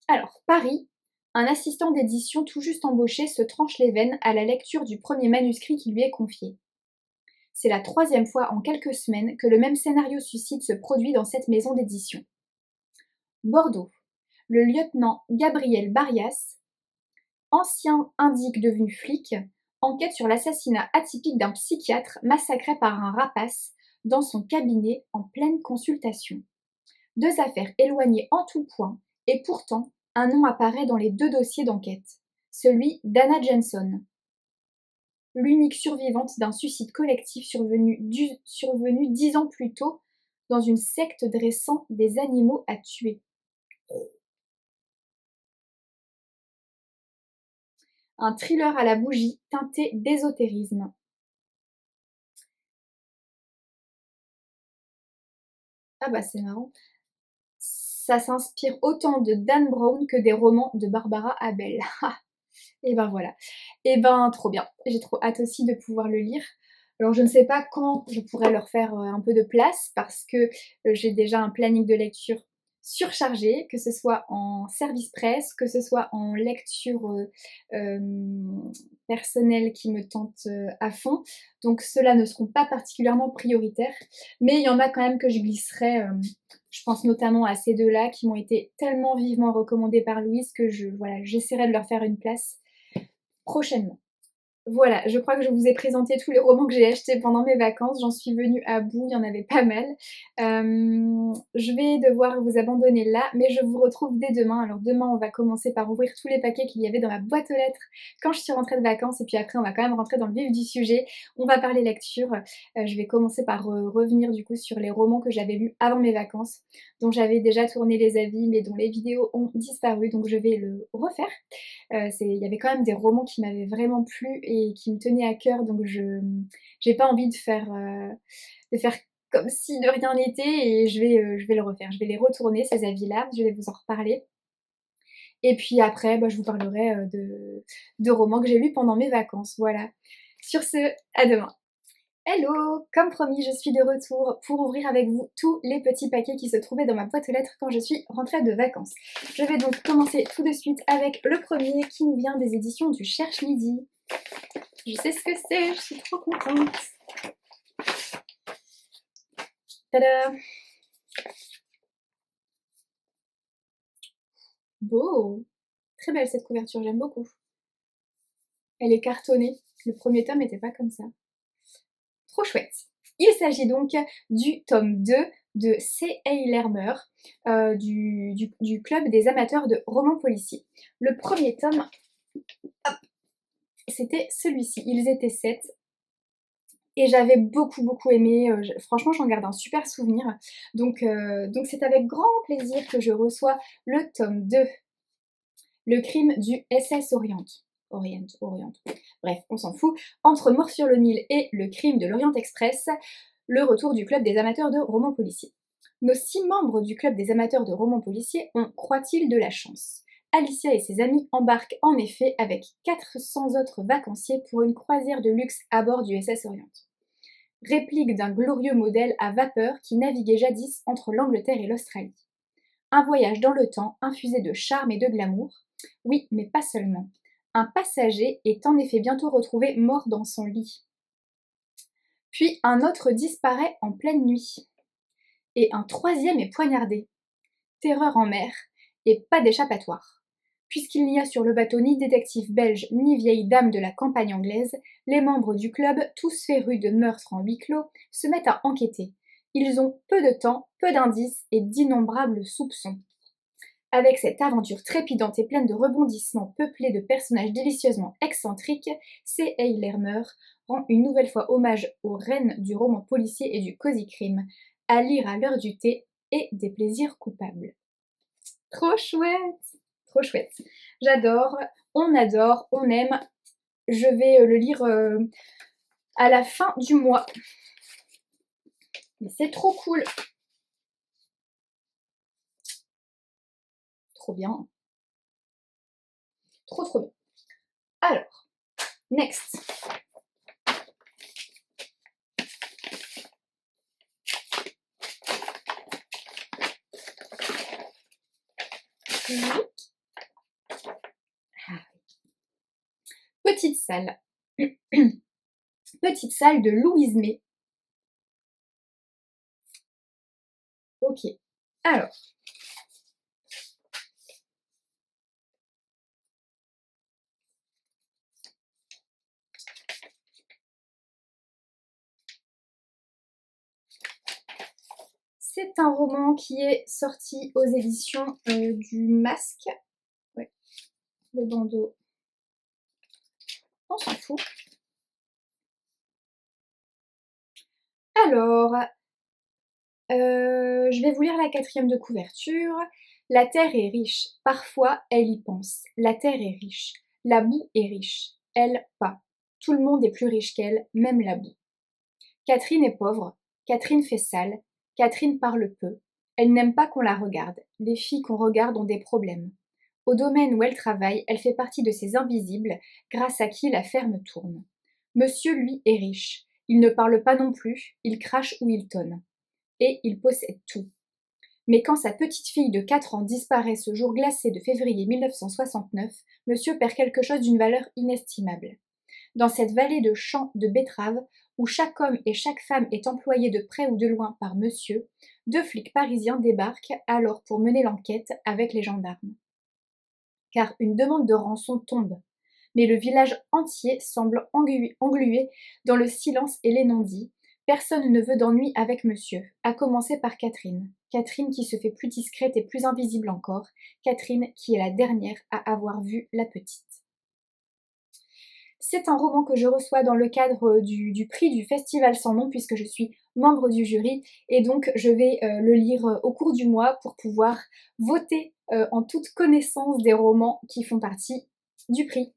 Alors, Paris, un assistant d'édition tout juste embauché se tranche les veines à la lecture du premier manuscrit qui lui est confié. C'est la 3e fois en quelques semaines que le même scénario suicide se produit dans cette maison d'édition. Bordeaux. Le lieutenant Gabriel Barias, ancien indique devenu flic, enquête sur l'assassinat atypique d'un psychiatre massacré par un rapace dans son cabinet en pleine consultation. 2 affaires éloignées en tout point, et pourtant, un nom apparaît dans les 2 dossiers d'enquête, celui d'Anna Jensen, l'unique survivante d'un suicide collectif survenu 10 ans plus tôt dans une secte dressant des animaux à tuer. Un thriller à la bougie teinté d'ésotérisme. Ah bah c'est marrant. Ça s'inspire autant de Dan Brown que des romans de Barbara Abel. Et ben voilà. Et ben trop bien. J'ai trop hâte aussi de pouvoir le lire. Alors je ne sais pas quand je pourrais leur faire un peu de place parce que j'ai déjà un planning de lecture surchargé, que ce soit en service presse, que ce soit en lecture euh, personnelle qui me tente à fond. Donc ceux-là ne seront pas particulièrement prioritaires, mais il y en a quand même que je glisserai. Je pense notamment à ces deux-là qui m'ont été tellement vivement recommandés par Louise que j'essaierai de leur faire une place prochainement. Voilà, je crois que je vous ai présenté tous les romans que j'ai achetés pendant mes vacances. J'en suis venue à bout, il y en avait pas mal. Je vais devoir vous abandonner là, mais je vous retrouve dès demain. Alors demain, on va commencer par ouvrir tous les paquets qu'il y avait dans ma boîte aux lettres quand je suis rentrée de vacances. Et puis après, on va quand même rentrer dans le vif du sujet. On va parler lecture. Je vais commencer par revenir du coup sur les romans que j'avais lus avant mes vacances, dont j'avais déjà tourné les avis, mais dont les vidéos ont disparu. Donc je vais le refaire. Il y avait quand même des romans qui m'avaient vraiment plu et qui me tenaient à cœur, donc je j'ai pas envie de faire comme si de rien n'était et je vais le refaire. Je vais les retourner ces avis-là, je vais vous en reparler. Et puis après, bah, je vous parlerai de romans que j'ai lus pendant mes vacances. Voilà. Sur ce, à demain. Hello! Comme promis, je suis de retour pour ouvrir avec vous tous les petits paquets qui se trouvaient dans ma boîte aux lettres quand je suis rentrée de vacances. Je vais donc commencer tout de suite avec le premier qui nous vient des éditions du Cherche Midi. Je sais ce que c'est, je suis trop contente. Tada! Beau! Très belle cette couverture, j'aime beaucoup. Elle est cartonnée. Le premier tome n'était pas comme ça. Trop chouette. Il s'agit donc du tome 2 de C.A. Lermer, du club des amateurs de romans policiers. Le premier tome, c'était celui-ci. Ils étaient 7. Et j'avais beaucoup aimé. Franchement, j'en garde un super souvenir. Donc c'est avec grand plaisir que je reçois le tome 2, Le crime du SS Orient. Orient. Bref, on s'en fout. Entre Mort sur le Nil et Le crime de l'Orient Express, le retour du club des amateurs de romans policiers. Nos 6 membres du club des amateurs de romans policiers ont, croient-ils, de la chance. Alicia et ses amis embarquent en effet avec 400 autres vacanciers pour une croisière de luxe à bord du SS Orient. Réplique d'un glorieux modèle à vapeur qui naviguait jadis entre l'Angleterre et l'Australie. Un voyage dans le temps infusé de charme et de glamour. Oui, mais pas seulement. Un passager est en effet bientôt retrouvé mort dans son lit. Puis un autre disparaît en pleine nuit. Et un troisième est poignardé. Terreur en mer, et pas d'échappatoire. Puisqu'il n'y a sur le bateau ni détective belge ni vieille dame de la campagne anglaise, les membres du club, tous férus de meurtres en huis clos, se mettent à enquêter. Ils ont peu de temps, peu d'indices et d'innombrables soupçons. Avec cette aventure trépidante et pleine de rebondissements peuplée de personnages délicieusement excentriques, C.A. Lermer rend une nouvelle fois hommage aux reines du roman policier et du cosy crime, à lire à l'heure du thé et des plaisirs coupables. Trop chouette! Trop chouette. J'adore, on aime. Je vais le lire à la fin du mois. Mais c'est trop cool! Trop bien. Trop trop bien. Alors, next. Petite salle. Petite salle de Louise May. Ok. Alors. C'est un roman qui est sorti aux éditions du Masque. Ouais. Le bandeau. On s'en fout. Alors, je vais vous lire la 4e de couverture. La terre est riche, parfois elle y pense. La terre est riche, la boue est riche, elle pas. Tout le monde est plus riche qu'elle, même la boue. Catherine est pauvre, Catherine fait sale, Catherine parle peu. Elle n'aime pas qu'on la regarde. Les filles qu'on regarde ont des problèmes. Au domaine où elle travaille, elle fait partie de ces invisibles, grâce à qui la ferme tourne. Monsieur, lui, est riche. Il ne parle pas non plus, il crache ou il tonne. Et il possède tout. Mais quand sa petite fille de 4 ans disparaît ce jour glacé de février 1969, monsieur perd quelque chose d'une valeur inestimable. Dans cette vallée de champs de betteraves, où chaque homme et chaque femme est employé de près ou de loin par monsieur, 2 flics parisiens débarquent alors pour mener l'enquête avec les gendarmes. Car une demande de rançon tombe. Mais le village entier semble englué dans le silence et les non-dits. Personne ne veut d'ennui avec monsieur, à commencer par Catherine. Catherine qui se fait plus discrète et plus invisible encore. Catherine qui est la dernière à avoir vu la petite. C'est un roman que je reçois dans le cadre du prix du Festival sans nom puisque je suis membre du jury et donc je vais le lire au cours du mois pour pouvoir voter en toute connaissance des romans qui font partie du prix.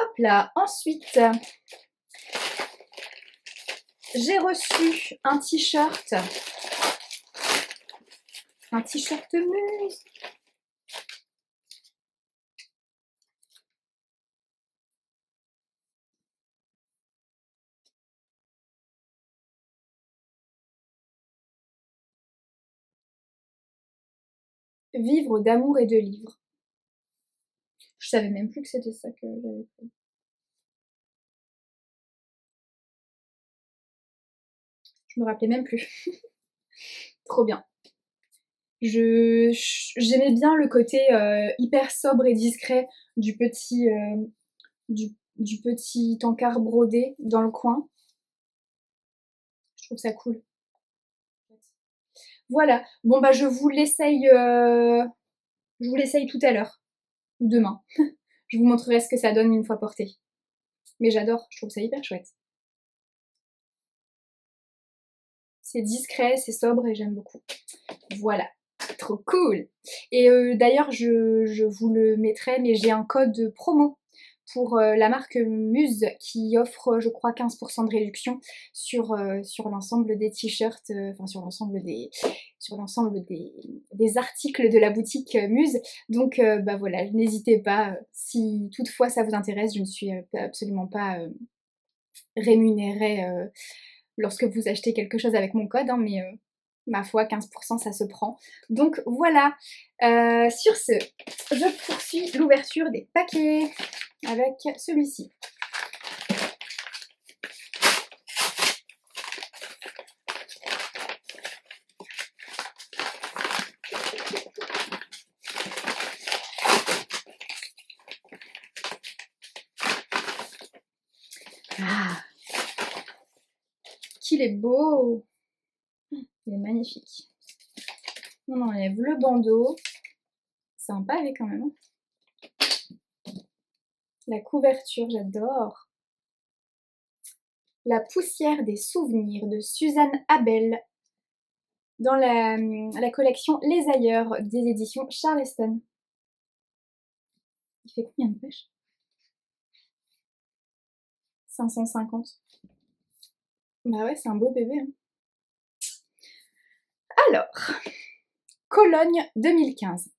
Hop là, ensuite, j'ai reçu un t-shirt Muse. Vivre d'amour et de livres. Je savais même plus que c'était ça que j'avais fait. Je me rappelais même plus. Trop bien. J'aimais bien le côté hyper sobre et discret du petit, du petit encart brodé dans le coin. Je trouve ça cool. Voilà. Bon bah je vous l'essaye tout à l'heure ou demain. Je vous montrerai ce que ça donne une fois porté. Mais j'adore, je trouve ça hyper chouette. C'est discret, c'est sobre et j'aime beaucoup. Voilà, trop cool. Et d'ailleurs, je vous le mettrai, mais j'ai un code promo pour la marque Muse qui offre, je crois, 15% de réduction sur l'ensemble des t-shirts, enfin sur l'ensemble des articles de la boutique Muse. Donc bah voilà, n'hésitez pas, si toutefois ça vous intéresse, je ne suis absolument pas rémunérée lorsque vous achetez quelque chose avec mon code, hein, mais ma foi, 15% ça se prend. Donc voilà, sur ce, je poursuis l'ouverture des paquets avec celui-ci. Ah, qu'il est beau! Il est magnifique. On enlève le bandeau. C'est un pavé quand même. La couverture, j'adore. La poussière des souvenirs de Suzanne Abel dans la collection Les Ailleurs des éditions Charleston. Il fait combien de pages? 550. Bah ouais, c'est un beau bébé. Hein. Alors, Cologne 2015.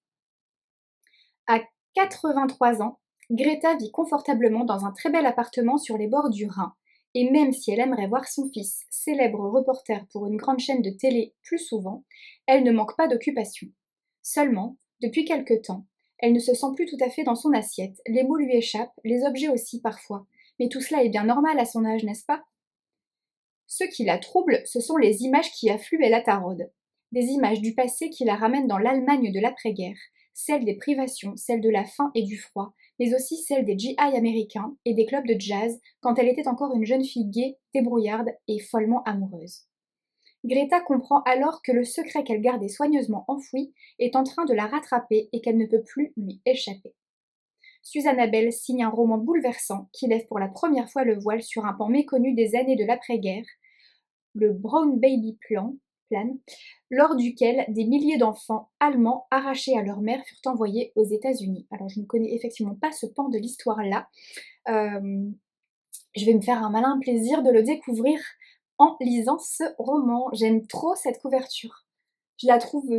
À 83 ans, Greta vit confortablement dans un très bel appartement sur les bords du Rhin. Et même si elle aimerait voir son fils, célèbre reporter pour une grande chaîne de télé, plus souvent, elle ne manque pas d'occupation. Seulement, depuis quelque temps, elle ne se sent plus tout à fait dans son assiette, les mots lui échappent, les objets aussi parfois. Mais tout cela est bien normal à son âge, n'est-ce pas? Ce qui la trouble, ce sont les images qui affluent et la taraudent. Des images du passé qui la ramènent dans l'Allemagne de l'après-guerre, celles des privations, celles de la faim et du froid, mais aussi celles des GI américains et des clubs de jazz quand elle était encore une jeune fille gaie, débrouillarde et follement amoureuse. Greta comprend alors que le secret qu'elle gardait soigneusement enfoui est en train de la rattraper et qu'elle ne peut plus lui échapper. Susanna Bell signe un roman bouleversant qui lève pour la première fois le voile sur un pan méconnu des années de l'après-guerre, le Brown Baby Plan, lors duquel des milliers d'enfants allemands arrachés à leur mère furent envoyés aux États-Unis. Alors je ne connais effectivement pas ce pan de l'histoire-là. Je vais me faire un malin plaisir de le découvrir en lisant ce roman. J'aime trop cette couverture. Je la trouve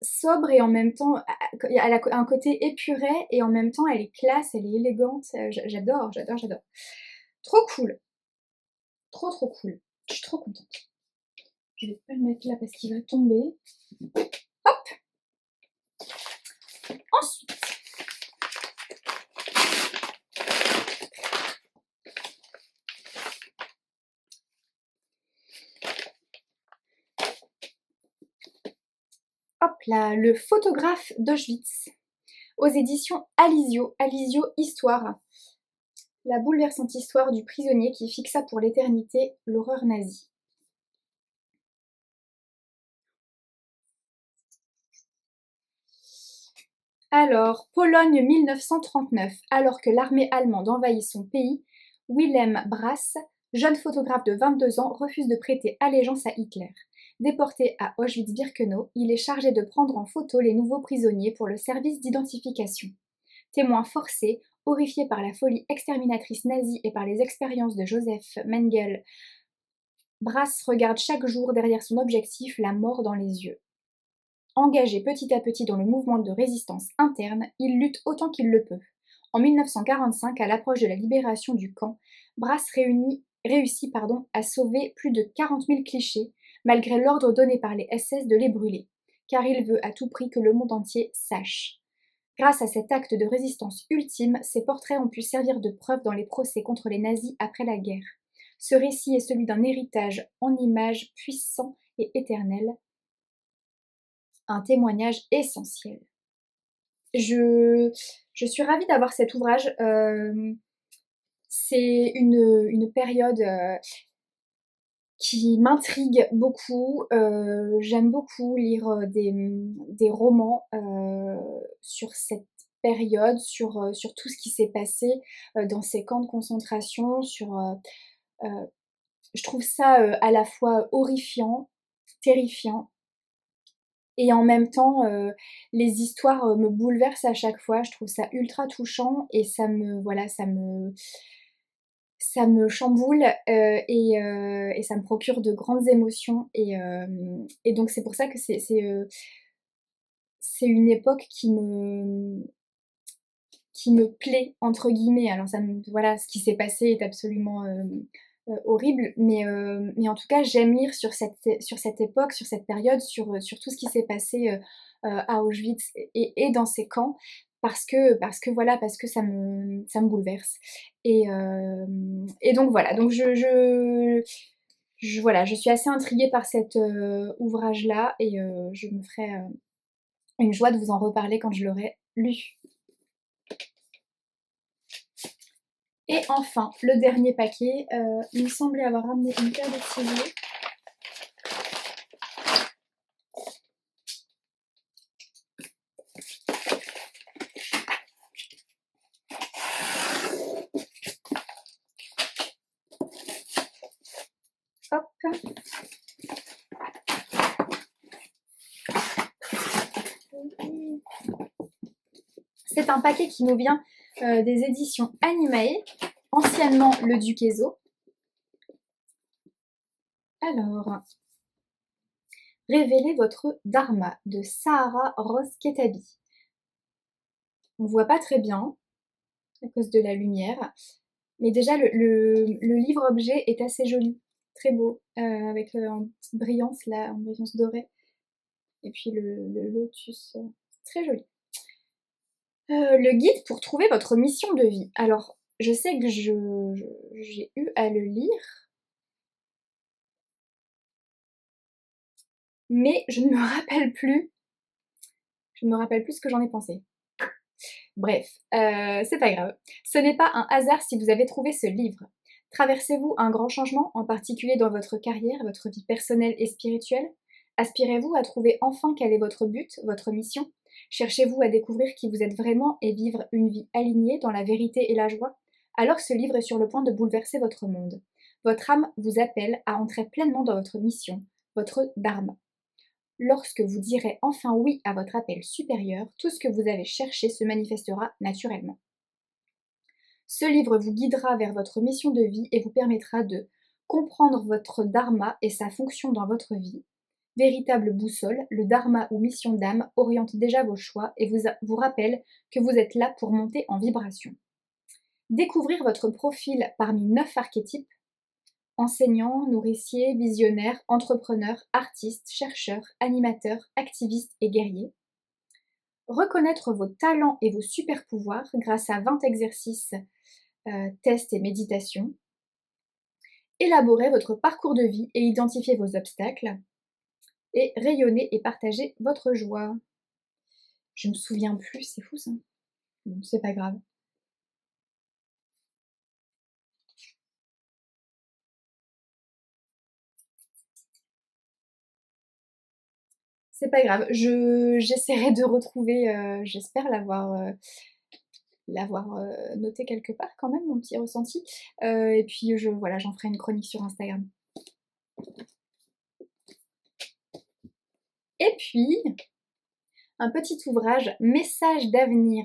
sobre et en même temps, elle a un côté épuré et en même temps elle est classe, elle est élégante. J'adore. Trop cool. Trop cool. Je suis trop contente. Je vais pas le mettre là parce qu'il va tomber. Hop! Ensuite, hop là, le photographe d'Auschwitz, aux éditions Alizio, Alizio Histoire. La bouleversante histoire du prisonnier qui fixa pour l'éternité l'horreur nazie. Alors, Pologne 1939, alors que l'armée allemande envahit son pays, Wilhelm Brass, jeune photographe de 22 ans, refuse de prêter allégeance à Hitler. Déporté à Auschwitz-Birkenau, il est chargé de prendre en photo les nouveaux prisonniers pour le service d'identification. Témoin forcé, horrifié par la folie exterminatrice nazie et par les expériences de Joseph Mengele, Brass regarde chaque jour derrière son objectif la mort dans les yeux. Engagé petit à petit dans le mouvement de résistance interne, il lutte autant qu'il le peut. En 1945, à l'approche de la libération du camp, Brass réussit à sauver plus de 40 000 clichés, malgré l'ordre donné par les SS de les brûler, car il veut à tout prix que le monde entier sache. Grâce à cet acte de résistance ultime, ses portraits ont pu servir de preuve dans les procès contre les nazis après la guerre. Ce récit est celui d'un héritage en images puissant et éternel, un témoignage essentiel. Je suis ravie d'avoir cet ouvrage. C'est une période qui m'intrigue beaucoup. J'aime beaucoup lire des romans sur cette période, sur tout ce qui s'est passé dans ces camps de concentration. Je trouve ça à la fois horrifiant, terrifiant, et en même temps, les histoires me bouleversent à chaque fois. Je trouve ça ultra touchant et ça me chamboule, et ça me procure de grandes émotions et donc c'est pour ça que c'est une époque qui me «plaît» entre guillemets. Alors voilà, ce qui s'est passé est absolument, horrible, mais en tout cas, j'aime lire sur cette époque, sur cette période, sur tout ce qui s'est passé, à Auschwitz et dans ces camps parce que ça me bouleverse et donc voilà, donc voilà, je suis assez intriguée par cet, ouvrage-là et je me ferai, une joie de vous en reparler quand je l'aurai lu. Et enfin, le dernier paquet, il me semblait avoir ramené une paire de ciseaux. Hop. C'est un paquet qui nous vient des éditions Animae, anciennement le Duquesneau. Alors, Révélez votre dharma de Sahara Rosketabi. On voit pas très bien à cause de la lumière, mais déjà le livre-objet est assez joli, très beau, avec une petite brillance là, en brillance dorée. Et puis le lotus, très joli. Le guide pour trouver votre mission de vie. Alors, je sais que j'ai eu à le lire, mais je ne me rappelle plus. Je ne me rappelle plus ce que j'en ai pensé. Bref, c'est pas grave. Ce n'est pas un hasard si vous avez trouvé ce livre. Traversez-vous un grand changement, en particulier dans votre carrière, votre vie personnelle et spirituelle? Aspirez-vous à trouver enfin quel est votre but, votre mission? Cherchez-vous à découvrir qui vous êtes vraiment et vivre une vie alignée dans la vérité et la joie? Alors ce livre est sur le point de bouleverser votre monde. Votre âme vous appelle à entrer pleinement dans votre mission, votre dharma. Lorsque vous direz enfin oui à votre appel supérieur, tout ce que vous avez cherché se manifestera naturellement. Ce livre vous guidera vers votre mission de vie et vous permettra de comprendre votre dharma et sa fonction dans votre vie. Véritable boussole, le dharma ou mission d'âme oriente déjà vos choix et vous rappelle que vous êtes là pour monter en vibration. Découvrir votre profil parmi 9 archétypes: enseignant, nourricier, visionnaire, entrepreneur, artiste, chercheur, animateur, activiste et guerrier. Reconnaître vos talents et vos super pouvoirs grâce à 20 exercices, tests et méditations. Élaborer votre parcours de vie et identifier vos obstacles. Et rayonner et partager votre joie. Je me souviens plus, c'est fou ça. Bon, c'est pas grave. C'est pas grave, j'essaierai de retrouver, j'espère l'avoir noté quelque part quand même, mon petit ressenti. Et puis voilà, j'en ferai une chronique sur Instagram. Et puis, un petit ouvrage, Message d'avenir,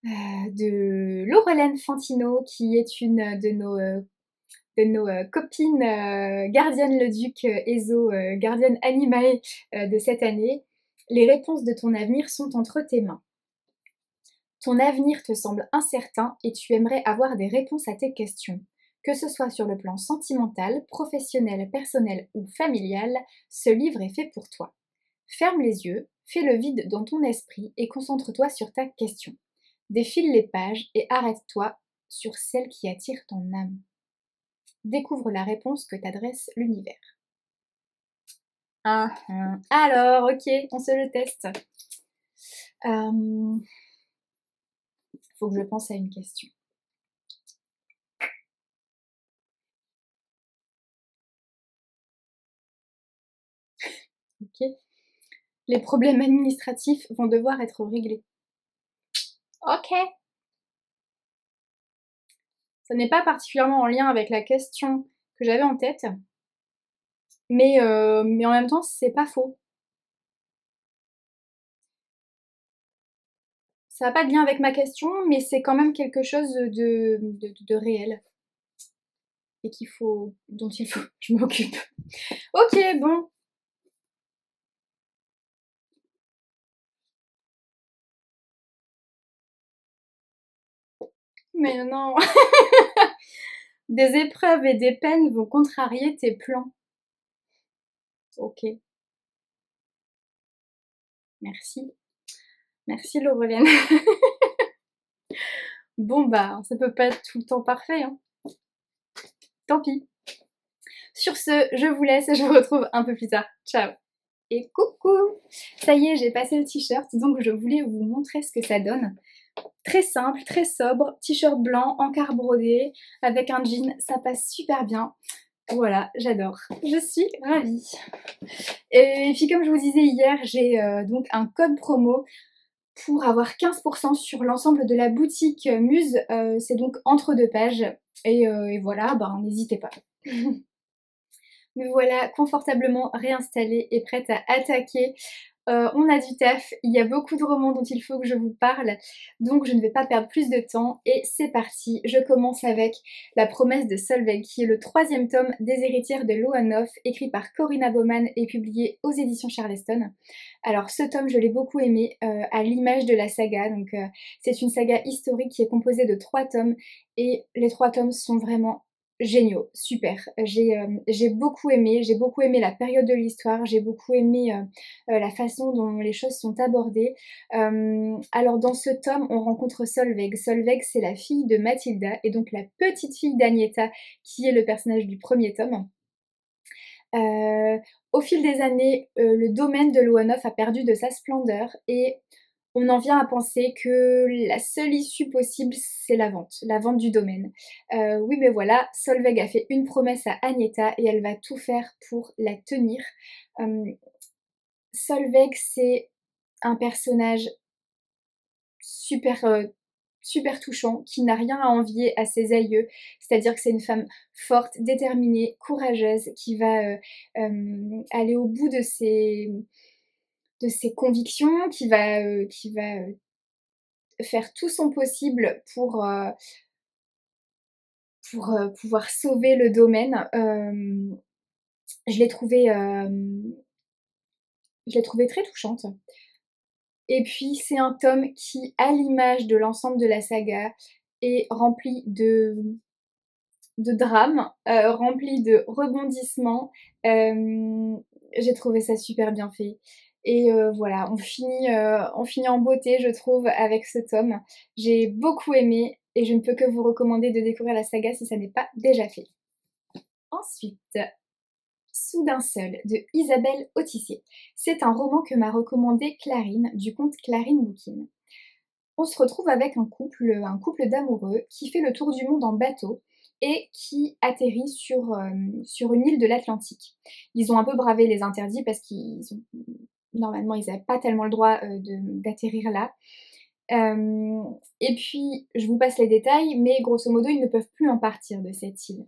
de Laurelène Fantino, qui est une de nos copines gardiennes le duc Ezo, gardienne animae de cette année. Les réponses de ton avenir sont entre tes mains. Ton avenir te semble incertain et tu aimerais avoir des réponses à tes questions. Que ce soit sur le plan sentimental, professionnel, personnel ou familial, ce livre est fait pour toi. Ferme les yeux, fais le vide dans ton esprit et concentre-toi sur ta question. Défile les pages et arrête-toi sur celle qui attire ton âme. Découvre la réponse que t'adresse l'univers. Alors, ok, on se le teste. Faut que je pense à une question. Ok. Les problèmes administratifs vont devoir être réglés. Ok. Ça n'est pas particulièrement en lien avec la question que j'avais en tête, mais en même temps, c'est pas faux. Ça n'a pas de lien avec ma question, mais c'est quand même quelque chose de réel et dont il faut que je m'occupe. Ok, bon. Mais non. Des épreuves et des peines vont contrarier tes plans. Ok. Merci. Merci Laureliane. Bon bah, ça peut pas être tout le temps parfait, hein. Tant pis. Sur ce, je vous laisse et je vous retrouve un peu plus tard. Ciao. Et coucou! Ça y est, j'ai passé le t-shirt, donc je voulais vous montrer ce que ça donne. Très simple, très sobre, t-shirt blanc, encart brodé, avec un jean, ça passe super bien. Voilà, j'adore. Je suis ravie. Et puis comme je vous disais hier, j'ai donc un code promo pour avoir 15% sur l'ensemble de la boutique Muse. C'est donc entre deux pages. Et voilà, ben n'hésitez pas. Me voilà confortablement réinstallée et prête à attaquer On a du taf, il y a beaucoup de romans dont il faut que je vous parle, donc je ne vais pas perdre plus de temps et c'est parti. Je commence avec La promesse de Solveig, qui est le 3e tome des héritières de Loanof, écrit par Corinna Baumann et publié aux éditions Charleston. Alors ce tome, je l'ai beaucoup aimé, à l'image de la saga, donc c'est une saga historique qui est composée de 3 tomes et les 3 tomes sont vraiment géniaux, super. J'ai beaucoup aimé la période de l'histoire, j'ai beaucoup aimé la façon dont les choses sont abordées. Alors dans ce tome, on rencontre Solveig. Solveig, c'est la fille de Mathilda et donc la petite fille d'Agneta, qui est le personnage du premier tome. Au fil des années, le domaine de Loanof a perdu de sa splendeur et on en vient à penser que la seule issue possible, c'est la vente du domaine. Oui, mais voilà, Solveig a fait une promesse à Agneta et elle va tout faire pour la tenir. Solveig, c'est un personnage super, super touchant, qui n'a rien à envier à ses aïeux. C'est-à-dire que c'est une femme forte, déterminée, courageuse, qui va aller au bout de ses convictions, qui va faire tout son possible pour pouvoir sauver le domaine. Je l'ai trouvée, je l'ai trouvée très touchante. Et puis c'est un tome qui, à l'image de l'ensemble de la saga, est rempli de drames, rempli de rebondissements. J'ai trouvé ça super bien fait. Et voilà, on finit en beauté, je trouve, avec ce tome. J'ai beaucoup aimé et je ne peux que vous recommander de découvrir la saga si ça n'est pas déjà fait. Ensuite, Soudain seul de Isabelle Autissier. C'est un roman que m'a recommandé Clarine, du compte Clarine Bookin. On se retrouve avec un couple d'amoureux qui fait le tour du monde en bateau et qui atterrit sur une île de l'Atlantique. Ils ont un peu bravé les interdits parce normalement ils n'avaient pas tellement le droit d'atterrir là. Et puis je vous passe les détails, mais grosso modo ils ne peuvent plus en partir de cette île.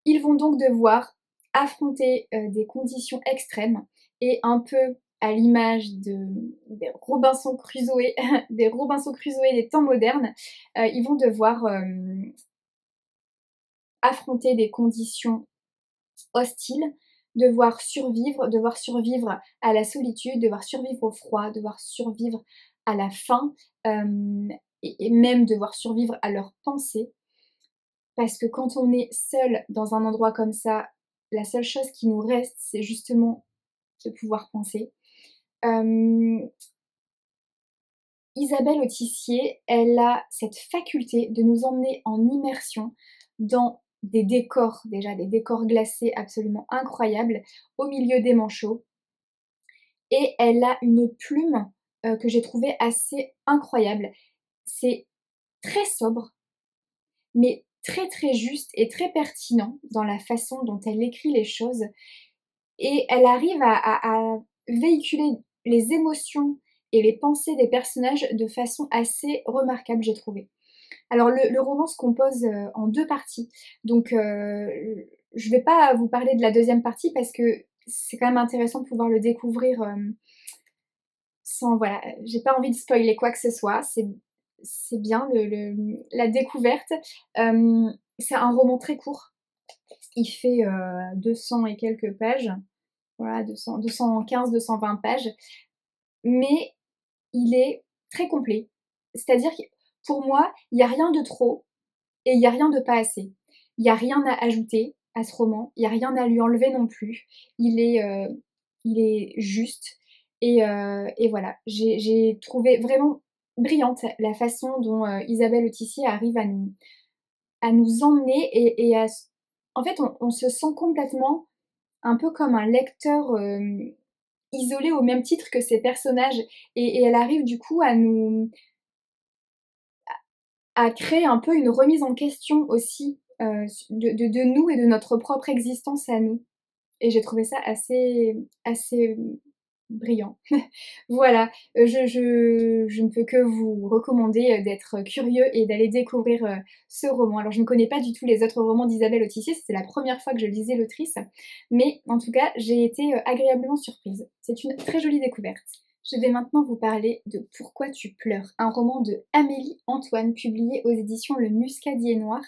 Ils vont donc devoir affronter des conditions extrêmes et un peu à l'image des Robinson Crusoe, des Robinson Crusoe des temps modernes, ils vont devoir affronter des conditions hostiles, devoir survivre à la solitude, devoir survivre au froid, devoir survivre à la faim, et même devoir survivre à leurs pensées. Parce que quand on est seul dans un endroit comme ça, la seule chose qui nous reste, c'est justement de pouvoir penser. Isabelle Autissier, elle a cette faculté de nous emmener en immersion dans des décors, déjà des décors glacés absolument incroyables, au milieu des manchots. Et elle a une plume que j'ai trouvée assez incroyable. C'est très sobre, mais très très juste et très pertinent dans la façon dont elle écrit les choses. Et elle arrive à véhiculer les émotions et les pensées des personnages de façon assez remarquable, j'ai trouvé. Alors le roman se compose en 2 parties, donc je vais pas vous parler de la deuxième partie parce que c'est quand même intéressant de pouvoir le découvrir sans voilà, j'ai pas envie de spoiler quoi que ce soit, c'est bien la découverte. C'est un roman très court, il fait 200 et quelques pages, voilà, 215-220 pages, mais il est très complet. C'est-à-dire que pour moi, il n'y a rien de trop et il n'y a rien de pas assez. Il n'y a rien à ajouter à ce roman, il n'y a rien à lui enlever non plus. Il est juste et voilà. J'ai trouvé vraiment brillante la façon dont Isabelle Autissier arrive à nous emmener et en fait, on se sent complètement un peu comme un lecteur isolé au même titre que ces personnages et elle arrive du coup à créer un peu une remise en question aussi de nous et de notre propre existence à nous. Et j'ai trouvé ça assez brillant. Voilà, je ne peux que vous recommander, d'être curieux et d'aller découvrir, ce roman. Alors je ne connais pas du tout les autres romans d'Isabelle Autissier, c'était la première fois que je lisais l'autrice, mais en tout cas, j'ai été, agréablement surprise. C'est une très jolie découverte. Je vais maintenant vous parler de Pourquoi tu pleures, un roman de Amélie Antoine, publié aux éditions Le Muscadier Noir.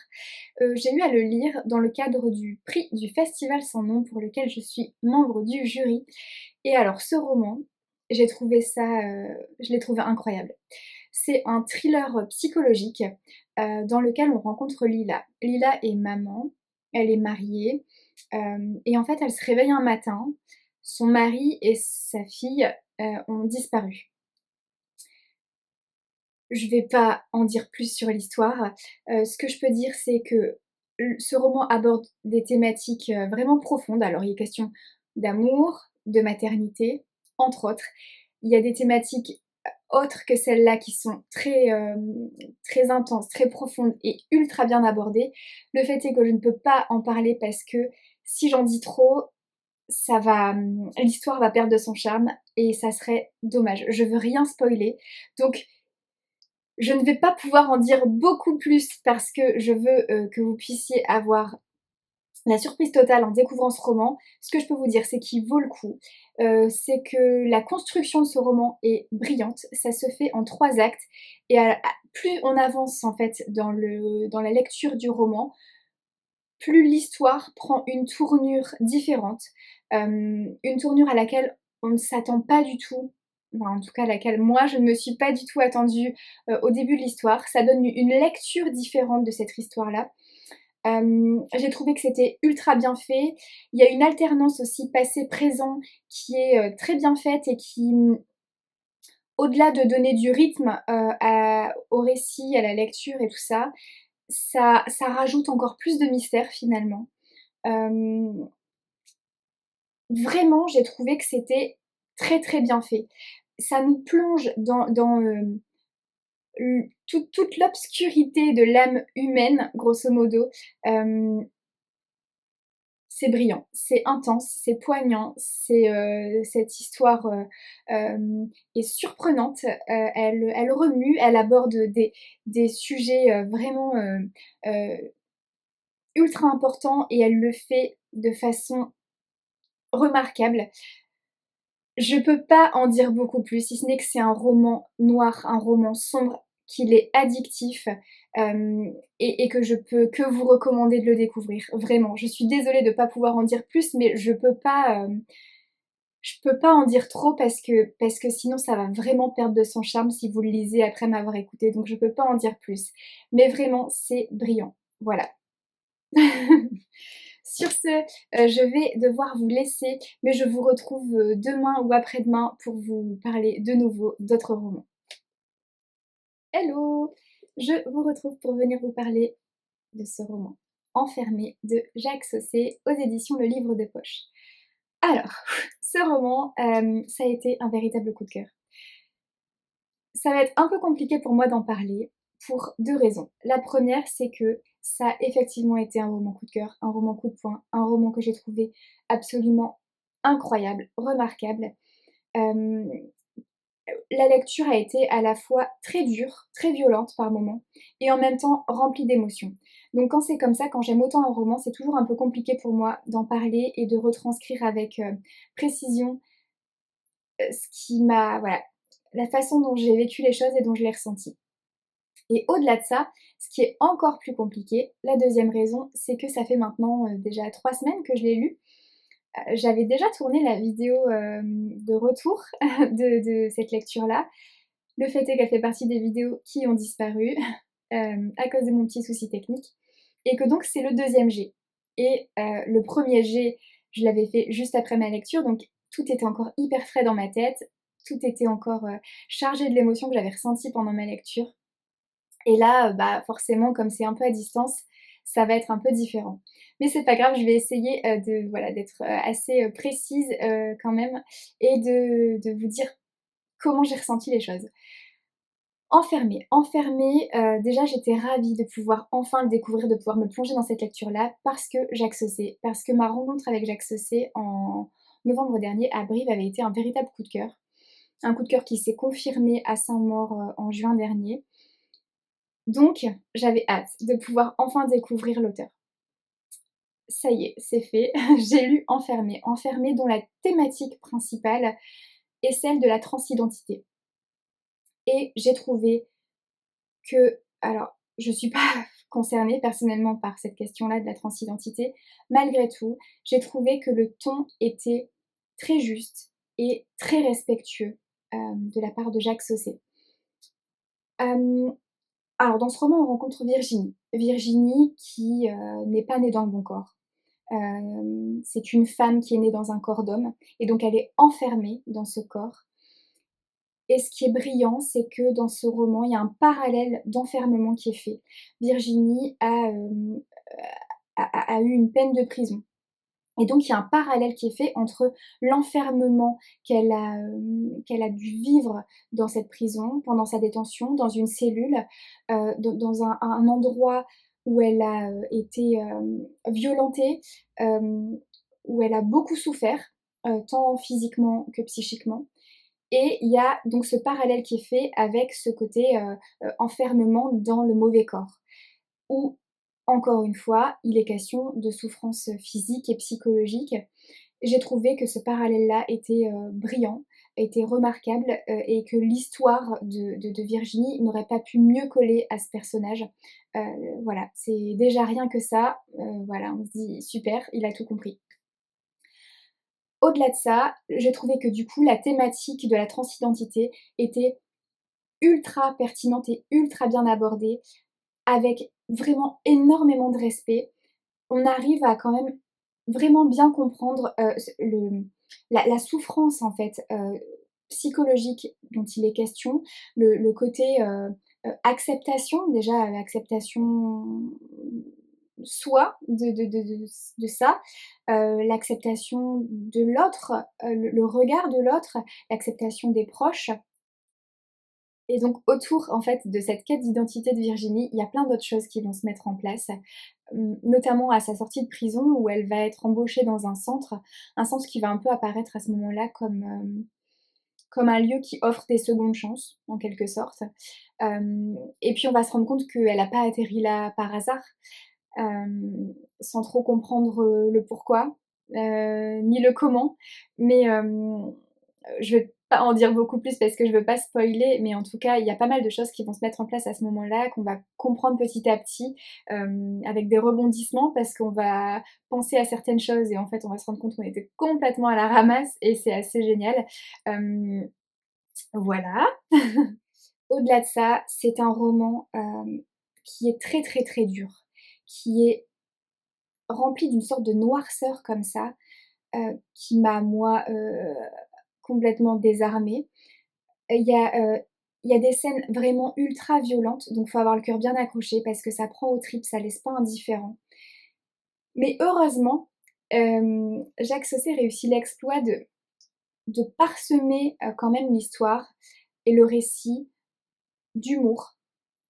J'ai eu à le lire dans le cadre du prix du Festival sans nom pour lequel je suis membre du jury et alors ce roman, j'ai trouvé ça, je l'ai trouvé incroyable. C'est un thriller, psychologique, dans lequel on rencontre Lila. Lila est maman, elle est mariée, et en fait, elle se réveille un matin, son mari et sa fille, ont disparu. Je vais pas en dire plus sur l'histoire, ce que je peux dire, c'est que ce roman aborde des thématiques, vraiment profondes. Alors il est question d'amour, de maternité, entre autres. Il y a des thématiques, autres que celles-là qui sont très, très intenses, très profondes et ultra bien abordées. Le fait est que je ne peux pas en parler parce que si j'en dis trop, ça va, l'histoire va perdre de son charme et ça serait dommage. Je veux rien spoiler, donc je ne vais pas pouvoir en dire beaucoup plus parce que je veux, que vous puissiez avoir la surprise totale en découvrant ce roman. Ce que je peux vous dire, c'est qu'il vaut le coup. C'est que la construction de ce roman est brillante. Ça se fait en 3 actes et plus on avance en fait dans la lecture du roman, plus l'histoire prend une tournure différente. Une tournure à laquelle on ne s'attend pas du tout, enfin en tout cas à laquelle moi je ne me suis pas du tout attendue, au début de l'histoire. Ça donne une lecture différente de cette histoire-là. J'ai trouvé que c'était ultra bien fait. Il y a une alternance aussi passé-présent qui est, très bien faite et qui, au-delà de donner du rythme, au récit, à la lecture et tout ça, ça rajoute encore plus de mystère finalement. Hem, Vraiment, j'ai trouvé que c'était très, très bien fait. Ça nous plonge dans, toute l'obscurité de l'âme humaine, grosso modo. Hem, c'est brillant, c'est intense, c'est poignant, cette histoire, est surprenante, elle remue, elle aborde des sujets, vraiment, ultra importants et elle le fait de façon remarquable. Je peux pas en dire beaucoup plus, si ce n'est que c'est un roman noir, un roman sombre, qu'il est addictif, et que je peux que vous recommander de le découvrir, vraiment. Je suis désolée de pas pouvoir en dire plus, mais je peux pas en dire trop parce que sinon ça va vraiment perdre de son charme si vous le lisez après m'avoir écoutée, donc je peux pas en dire plus. Mais vraiment, c'est brillant. Voilà. Sur ce, je vais devoir vous laisser, mais je vous retrouve, demain ou après-demain pour vous parler de nouveau d'autres romans. Hello! Je vous retrouve pour venir vous parler de ce roman, Enfermé de Jacques Saucé aux éditions Le Livre de Poche. Alors, ce roman, ça a été un véritable coup de cœur. Ça va être un peu compliqué pour moi d'en parler pour 2 raisons. La première, c'est que ça a effectivement été un roman coup de cœur, un roman coup de poing, un roman que j'ai trouvé absolument incroyable, remarquable. Hem, la lecture a été à la fois très dure, très violente par moments et en même temps remplie d'émotions. Donc quand c'est comme ça, quand j'aime autant un roman, c'est toujours un peu compliqué pour moi d'en parler et de retranscrire avec, précision, ce qui m'a voilà, la façon dont j'ai vécu les choses et dont je l'ai ressenti. Et au-delà de ça, ce qui est encore plus compliqué, la deuxième raison, c'est que ça fait maintenant, déjà 3 semaines que je l'ai lu. J'avais déjà tourné la vidéo, de retour de cette lecture-là. Le fait est qu'elle fait partie des vidéos qui ont disparu, à cause de mon petit souci technique et que donc c'est le deuxième jet et le premier jet, je l'avais fait juste après ma lecture, donc tout était encore hyper frais dans ma tête, tout était encore, chargé de l'émotion que j'avais ressentie pendant ma lecture. Et là, bah, forcément, comme c'est un peu à distance, ça va être un peu différent. Mais c'est pas grave, je vais essayer, de voilà, d'être, assez, précise, quand même et de vous dire comment j'ai ressenti les choses. Enfermée, déjà j'étais ravie de pouvoir enfin le découvrir, de pouvoir me plonger dans cette lecture-là parce que Jacques Saucé, parce que ma rencontre avec Jacques Saucé novembre dernier à Brive avait été un véritable coup de cœur. Un coup de cœur qui s'est confirmé à Saint-Maur, en juin dernier. Donc j'avais hâte de pouvoir enfin découvrir l'auteur. Ça y est, c'est fait. J'ai lu Enfermée. Enfermée dont la thématique principale est celle de la transidentité. Et j'ai trouvé que alors je suis pas concernée personnellement par cette question-là de la transidentité. Malgré tout, j'ai trouvé que le ton était très juste et très respectueux, de la part de Jacques Saussé. Hem, alors dans ce roman, on rencontre Virginie. Virginie qui, n'est pas née dans le bon corps. C'est une femme qui est née dans un corps d'homme et donc elle est enfermée dans ce corps. Et ce qui est brillant, c'est que dans ce roman, il y a un parallèle d'enfermement qui est fait. Virginie a eu une peine de prison et donc il y a un parallèle qui est fait entre l'enfermement qu'elle a dû vivre dans cette prison, pendant sa détention, dans une cellule, dans un endroit où elle a, été, violentée, où elle a beaucoup souffert, tant physiquement que psychiquement. Et il y a donc ce parallèle qui est fait avec ce côté, enfermement dans le mauvais corps, où, encore une fois, il est question de souffrance physique et psychologique. J'ai trouvé que ce parallèle-là était, brillant, était remarquable, et que l'histoire de Virginie n'aurait pas pu mieux coller à ce personnage. Voilà, c'est déjà rien que ça, voilà, on se dit: «Super, il a tout compris». Au-delà de ça, j'ai trouvé que du coup la thématique de la transidentité était ultra pertinente et ultra bien abordée, avec vraiment énormément de respect. On arrive à quand même vraiment bien comprendre, la souffrance en fait, psychologique dont il est question, le côté, acceptation, déjà, acceptation soi de ça, l'acceptation de l'autre, le regard de l'autre, l'acceptation des proches. Et donc autour, en fait, de cette quête d'identité de Virginie, il y a plein d'autres choses qui vont se mettre en place, notamment à sa sortie de prison où elle va être embauchée dans un centre qui va un peu apparaître à ce moment-là comme, comme un lieu qui offre des secondes chances, en quelque sorte. Et puis on va se rendre compte qu'elle a pas atterri là par hasard, sans trop comprendre, le pourquoi, ni le comment. Mais, je vais pas en dire beaucoup plus parce que je veux pas spoiler, mais en tout cas, il y a pas mal de choses qui vont se mettre en place à ce moment-là, qu'on va comprendre petit à petit, avec des rebondissements parce qu'on va penser à certaines choses et en fait, on va se rendre compte qu'on était complètement à la ramasse et c'est assez génial. Hem, voilà. Au-delà de ça, c'est un roman, qui est très, très, très dur, qui est rempli d'une sorte de noirceur comme ça, qui m'a moi, complètement désarmée. Il y a, il y a des scènes vraiment ultra violentes, donc faut avoir le cœur bien accroché parce que ça prend aux tripes, ça laisse pas indifférent. Mais heureusement, Jacques Saussé réussit l'exploit de parsemer, quand même l'histoire et le récit d'humour,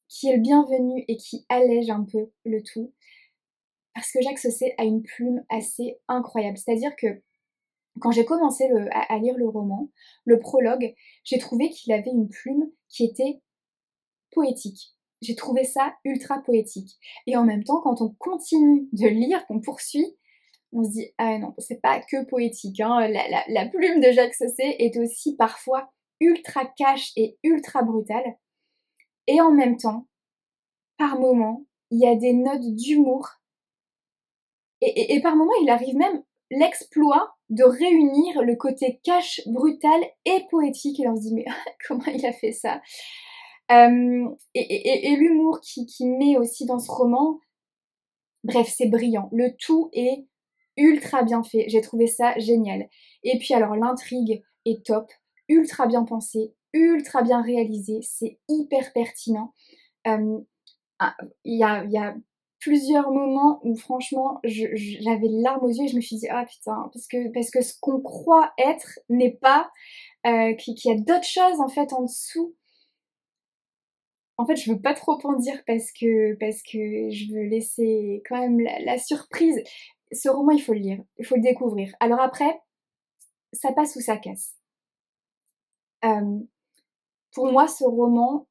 qui est le bienvenu et qui allège un peu le tout. Parce que Jacques Saussé a une plume assez incroyable. C'est-à-dire que quand j'ai commencé à lire le roman, le prologue, j'ai trouvé qu'il avait une plume qui était poétique. J'ai trouvé ça ultra poétique. Et en même temps, quand on continue de lire, qu'on poursuit, on se dit: «Ah non, c'est pas que poétique, hein, la plume de Jacques Saussé est aussi parfois ultra cash et ultra brutale». Et en même temps, par moments, il y a des notes d'humour et par moments, il arrive même l'exploit de réunir le côté cash, brutal et poétique et on se dit: «Mais comment il a fait ça?» Et l'humour qu'il met aussi dans ce roman, bref, c'est brillant. Le tout est ultra bien fait. J'ai trouvé ça génial. Et puis alors l'intrigue est top, ultra bien pensée, ultra bien réalisée, c'est hyper pertinent. Hem, ah, il y a plusieurs moments où franchement j'avais les larmes aux yeux et je me suis dit: «Ah putain», parce que ce qu'on croit être n'est pas, qu'il y a d'autres choses en fait en dessous. En fait, je veux pas trop en dire parce que je veux laisser quand même la surprise. Ce roman, il faut le lire, il faut le découvrir. Alors après, ça passe ou ça casse. Hem, pour moi, ce roman,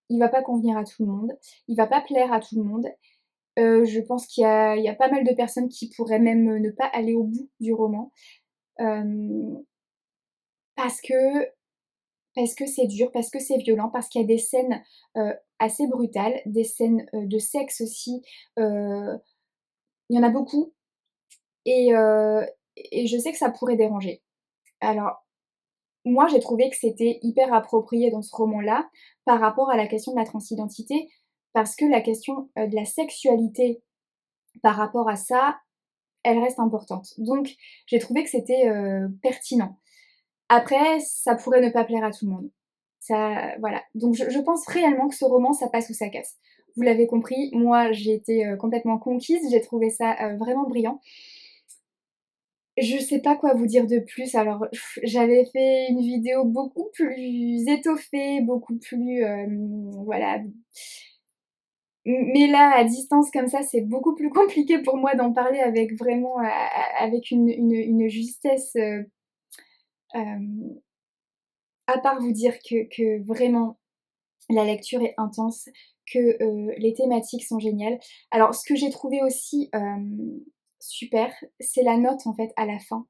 il va pas convenir à tout le monde, il va pas plaire à tout le monde. Je pense qu'il y a pas mal de personnes qui pourraient même, ne pas aller au bout du roman, hem, parce que parce que c'est dur, parce que c'est violent, parce qu'il y a des scènes, assez brutales, des scènes, de sexe aussi, heu, il y en a beaucoup et je sais que ça pourrait déranger. Alors moi, j'ai trouvé que c'était hyper approprié dans ce roman-là, par rapport à la question de la transidentité, parce que la question, de la sexualité par rapport à ça, elle reste importante. Donc j'ai trouvé que c'était, pertinent. Après, ça pourrait ne pas plaire à tout le monde. Ça voilà. Donc je pense réellement que ce roman, ça passe ou ça casse. Vous l'avez compris, moi j'ai été, complètement conquise, j'ai trouvé ça, vraiment brillant. Je sais pas quoi vous dire de plus. Alors, j'avais fait une vidéo beaucoup plus étoffée, beaucoup plus, voilà. Mais là, à distance comme ça, c'est beaucoup plus compliqué pour moi d'en parler avec vraiment, avec une justesse, hem, à part vous dire que vraiment la lecture est intense, que, les thématiques sont géniales. Alors ce que j'ai trouvé aussi, super, c'est la note en fait à la fin.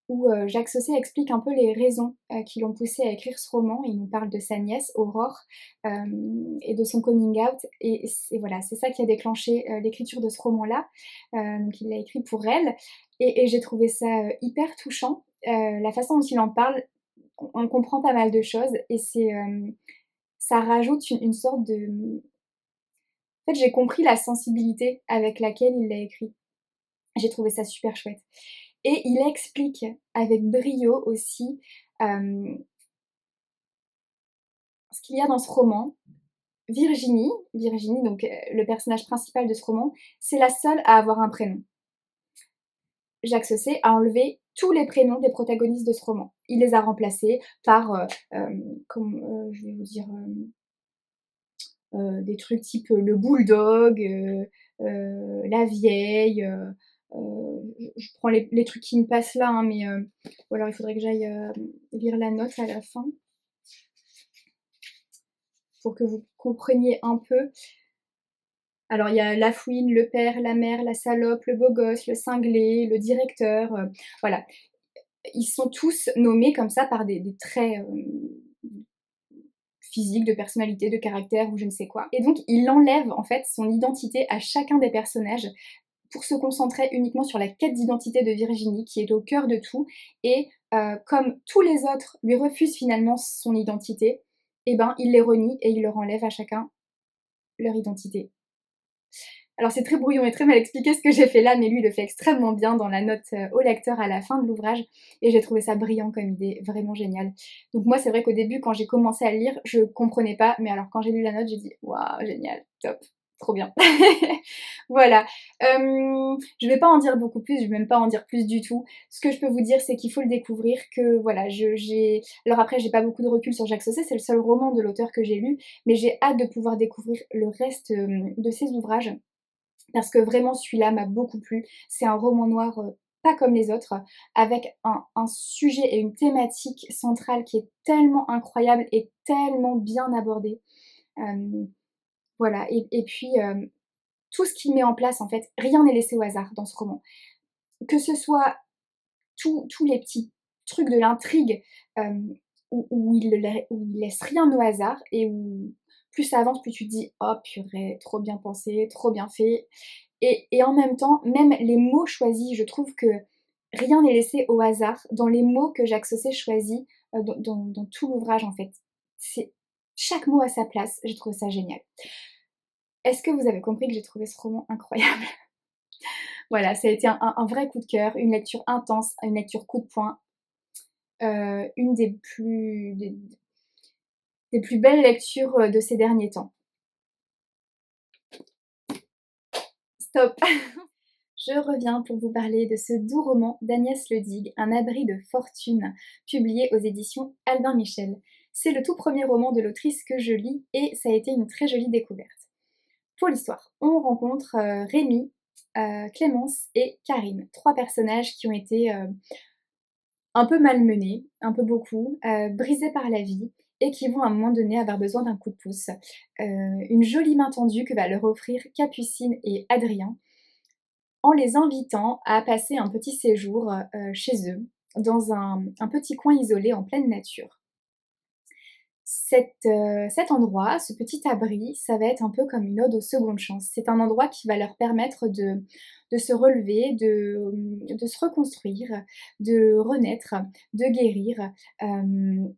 Où, Jacques Saucet explique un peu les raisons, qui l'ont poussé à écrire ce roman. Il nous parle de sa nièce Aurore, et de son coming out et voilà, c'est ça qui a déclenché, l'écriture de ce roman-là. Donc il l'a écrit pour elle et j'ai trouvé ça, hyper touchant. La façon dont il en parle, on comprend pas mal de choses et ça rajoute une sorte de, en fait, j'ai compris la sensibilité avec laquelle il l'a écrit. J'ai trouvé ça super chouette. Et il explique avec brio aussi, hem, ce qu'il y a dans ce roman. Virginie donc le personnage principal de ce roman, c'est la seule à avoir un prénom. Jacques Saucet a enlevé tous les prénoms des protagonistes de ce roman. Il les a remplacés par, comme, je vais vous dire, des trucs type, le bulldog, la vieille, je prends les trucs qui me passent là, hein, mais ou alors il faudrait que j'aille, lire la note à la fin pour que vous compreniez un peu. Alors il y a la fouine, le père, la mère, la salope, le beau gosse, le cinglé, le directeur, voilà. Ils sont tous nommés comme ça par des traits, physique, de personnalité, de caractère ou je ne sais quoi. Et donc il enlève en fait son identité à chacun des personnages pour se concentrer uniquement sur la quête d'identité de Virginie qui est au cœur de tout et comme tous les autres lui refusent finalement son identité, et ben il les renie et il leur enlève à chacun leur identité. Alors c'est très brouillon et très mal expliqué ce que j'ai fait là, mais lui il le fait extrêmement bien dans la note, au lecteur à la fin de l'ouvrage et j'ai trouvé ça brillant comme idée, vraiment génial. Donc moi c'est vrai qu'au début quand j'ai commencé à le lire, je comprenais pas, mais alors quand j'ai lu la note, j'ai dit: «Waouh, génial, top, trop bien». Voilà, je vais pas en dire beaucoup plus, je vais même pas en dire plus du tout. Ce que je peux vous dire, c'est qu'il faut le découvrir, que voilà, je j'ai alors après j'ai pas beaucoup de recul sur Jacques Saucet, c'est le seul roman de l'auteur que j'ai lu, mais j'ai hâte de pouvoir découvrir le reste, de ses ouvrages. Parce que vraiment celui-là m'a beaucoup plu. C'est un roman noir, pas comme les autres, avec un sujet et une thématique centrale qui est tellement incroyable et tellement bien abordée. Hem, voilà et puis, tout ce qu'il met en place en fait, rien n'est laissé au hasard dans ce roman. Que ce soit tous les petits trucs de l'intrigue, où il laisse rien au hasard et où plus ça avance, plus tu te dis: «Oh purée, trop bien pensé, trop bien fait». Et en même temps, même les mots choisis, je trouve que rien n'est laissé au hasard dans les mots que Jacques Saucet choisit, dans tout l'ouvrage, en fait. C'est chaque mot à sa place, j'ai trouvé ça génial. Est-ce que vous avez compris que j'ai trouvé ce roman incroyable? Voilà, ça a été un vrai coup de cœur, une lecture intense, une lecture coup de poing, une des plus belles lectures, de ces derniers temps. Stop! Je reviens pour vous parler de ce doux roman d'Agnès Ledigue, Un abri de fortune, publié aux éditions Albin Michel. C'est le tout premier roman de l'autrice que je lis et ça a été une très jolie découverte. Pour l'histoire, on rencontre Rémi, Clémence et Karine, trois personnages qui ont été un peu malmenés, un peu beaucoup, brisés par la vie et qui vont à un moment donné avoir besoin d'un coup de pouce. Une jolie main tendue que va leur offrir Capucine et Adrien en les invitant à passer un petit séjour, chez eux, dans un petit coin isolé en pleine nature. Cet endroit, ce petit abri, ça va être un peu comme une ode aux secondes chances. C'est un endroit qui va leur permettre de se relever, de se reconstruire, de renaître, de guérir. Hem,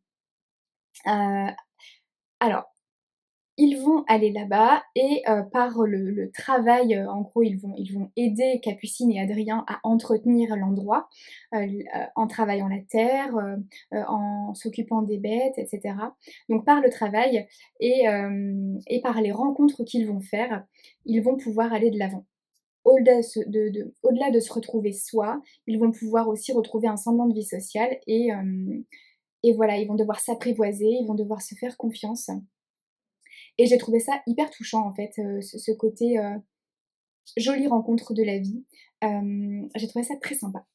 heu, alors ils vont aller là-bas et par le travail, en gros, ils vont aider Capucine et Adrien à entretenir l'endroit, en travaillant la terre, en s'occupant des bêtes et cetera. Donc par le travail et par les rencontres qu'ils vont faire, ils vont pouvoir aller de l'avant. Au-delà de se retrouver soi, ils vont pouvoir aussi retrouver un semblant de vie sociale et voilà, ils vont devoir s'apprivoiser, ils vont devoir se faire confiance. Et j'ai trouvé ça hyper touchant en fait, ce côté, jolie rencontre de la vie. J'ai trouvé ça très sympa.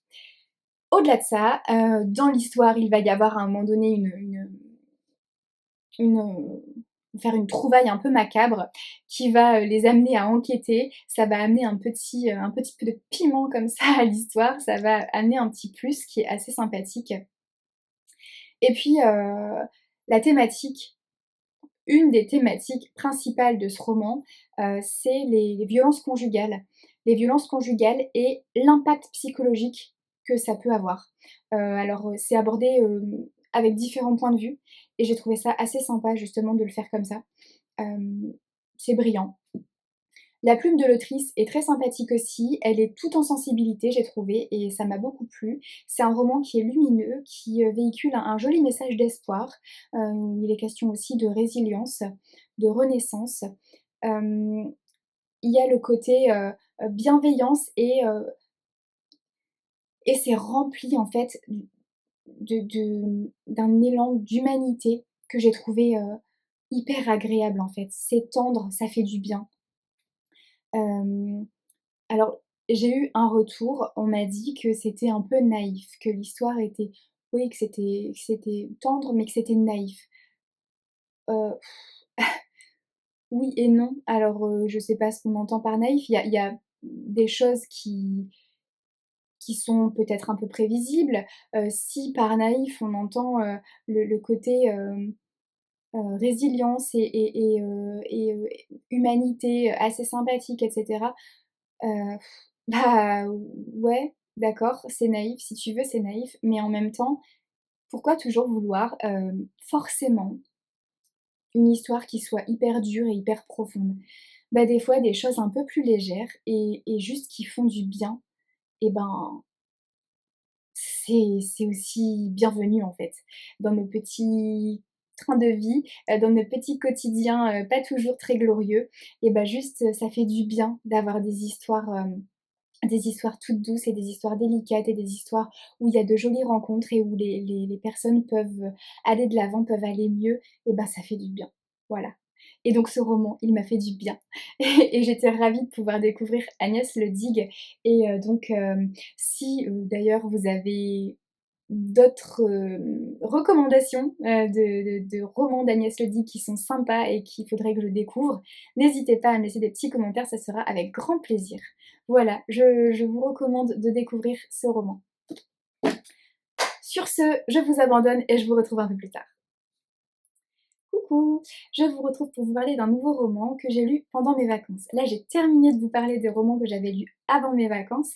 Au-delà de ça, dans l'histoire, il va y avoir à un moment donné faire une trouvaille un peu macabre qui va, les amener à enquêter. Ça va amener un petit peu de piment comme ça à l'histoire. Ça va amener un petit plus qui est assez sympathique et puis, la thématique une des thématiques principales de ce roman, c'est les violences conjugales. Les violences conjugales et l'impact psychologique que ça peut avoir. Alors, c'est abordé, avec différents points de vue et j'ai trouvé ça assez sympa justement de le faire comme ça. Hem, c'est brillant. La plume de l'autrice est très sympathique aussi, elle est toute en sensibilité j'ai trouvé et ça m'a beaucoup plu. C'est un roman qui est lumineux, qui, véhicule un joli message d'espoir, où il est question aussi de résilience, de renaissance. Hem, il y a le côté, bienveillance et c'est rempli en fait d'un élan d'humanité que j'ai trouvé, hyper agréable en fait. C'est tendre, ça fait du bien. Hem Alors, j'ai eu un retour, on m'a dit que c'était un peu naïf, que l'histoire était oui, que c'était tendre, mais que c'était naïf. Heu, oui et non. Alors, je sais pas ce qu'on entend par naïf. Il y a des choses qui sont peut-être un peu prévisibles. Si par naïf on entend, le côté, résilience humanité assez sympathique et cetera, Heu, bah, ouais, d'accord, c'est naïf, si tu veux, c'est naïf, mais en même temps, pourquoi toujours vouloir, forcément une histoire qui soit hyper dure et hyper profonde? Bah, des fois, des choses un peu plus légères et juste qui font du bien et ben, c'est aussi bienvenu, en fait. Dans nos petits trains de vie, dans nos petits quotidiens, pas toujours très glorieux et bah, juste, ça fait du bien d'avoir des histoires toutes douces et des histoires délicates et des histoires où il y a de jolies rencontres et où les personnes peuvent aller de l'avant, peuvent aller mieux et ben, ça fait du bien. Voilà et donc ce roman, il m'a fait du bien et j'étais ravie de pouvoir découvrir Agnès Le Digue et donc si, d'ailleurs vous avez d'autres, recommandations, de romans d'Agnès Le Digue qui sont sympas et qu'il faudrait que je découvre, n'hésitez pas à me laisser des petits commentaires, ça sera avec grand plaisir. Voilà, je vous recommande de découvrir ce roman. Sur ce, je vous abandonne et je vous retrouve un peu plus tard. Coucou! Je vous retrouve pour vous parler d'un nouveau roman que j'ai lu pendant mes vacances. Là, j'ai terminé de vous parler des romans que j'avais lus avant mes vacances,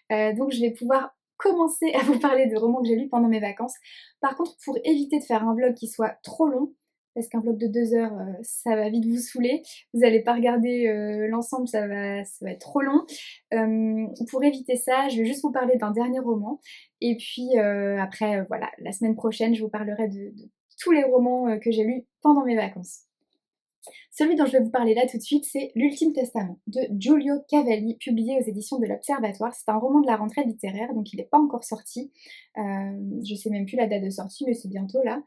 donc je vais pouvoir commencer à vous parler de romans que j'ai lus pendant mes vacances. Par contre, pour éviter de faire un vlog qui soit trop long, parce qu'un vlog de 2 heures, ça va vite vous saouler, vous allez pas regarder, l'ensemble, ça va être trop long. Pour éviter ça, je vais juste vous parler d'un dernier roman et puis, après, voilà, la semaine prochaine, je vous parlerai de tous les romans, que j'ai lus pendant mes vacances. Celui dont je vais vous parler là tout de suite, c'est L'Ultime Testament de Giulio Cavalli, publié aux éditions de l'Observatoire. C'est un roman de la rentrée littéraire, donc il n'est pas encore sorti. Je sais même plus la date de sortie, mais c'est bientôt là.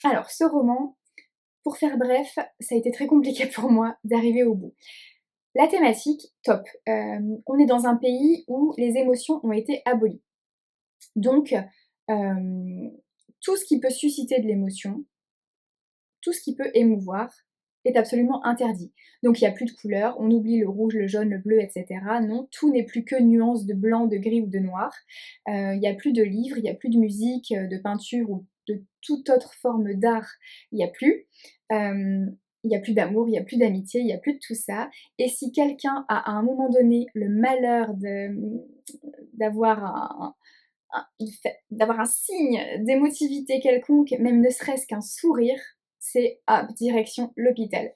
Alors ce roman, pour faire bref, ça a été très compliqué pour moi d'arriver au bout. La thématique, top. On est dans un pays où les émotions ont été abolies. Donc, Hem, Tout ce qui peut susciter de l'émotion, tout ce qui peut émouvoir est absolument interdit. Donc il y a plus de couleurs, on oublie le rouge, le jaune, le bleu et cetera. Non, tout n'est plus que nuances de blanc, de gris ou de noir. Il y a plus de livres, il y a plus de musique, de peinture ou de toute autre forme d'art, il y a plus. Il y a plus d'amour, il y a plus d'amitié, il y a plus de tout ça. Et si quelqu'un a à un moment donné le malheur d'avoir d'avoir un signe d'émotivité quelconque, même ne serait-ce qu'un sourire, c'est hop, direction l'hôpital.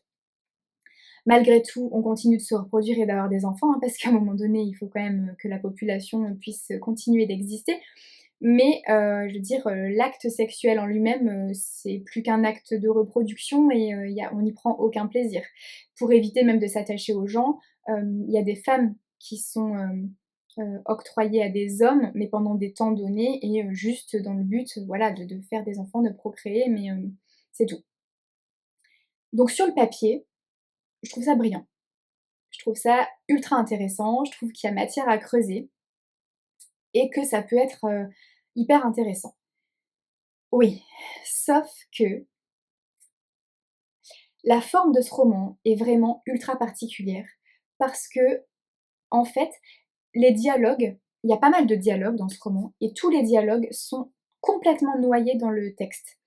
Malgré tout, on continue de se reproduire et d'avoir des enfants, hein, parce qu'à un moment donné, il faut quand même que la population puisse continuer d'exister. Mais je veux dire, l'acte sexuel en lui-même, c'est plus qu'un acte de reproduction et on n'y prend aucun plaisir. Pour éviter même de s'attacher aux gens, il y a des femmes qui sont, octroyées à des hommes, mais pendant des temps donnés et juste dans le but, voilà, de faire des enfants, de procréer, mais c'est tout. Donc sur le papier, je trouve ça brillant. Je trouve ça ultra intéressant, je trouve qu'il y a matière à creuser et que ça peut être, hyper intéressant. Oui, sauf que la forme de ce roman est vraiment ultra particulière parce que, en fait, les dialogues, il y a pas mal de dialogues dans ce roman et tous les dialogues sont complètement noyés dans le texte.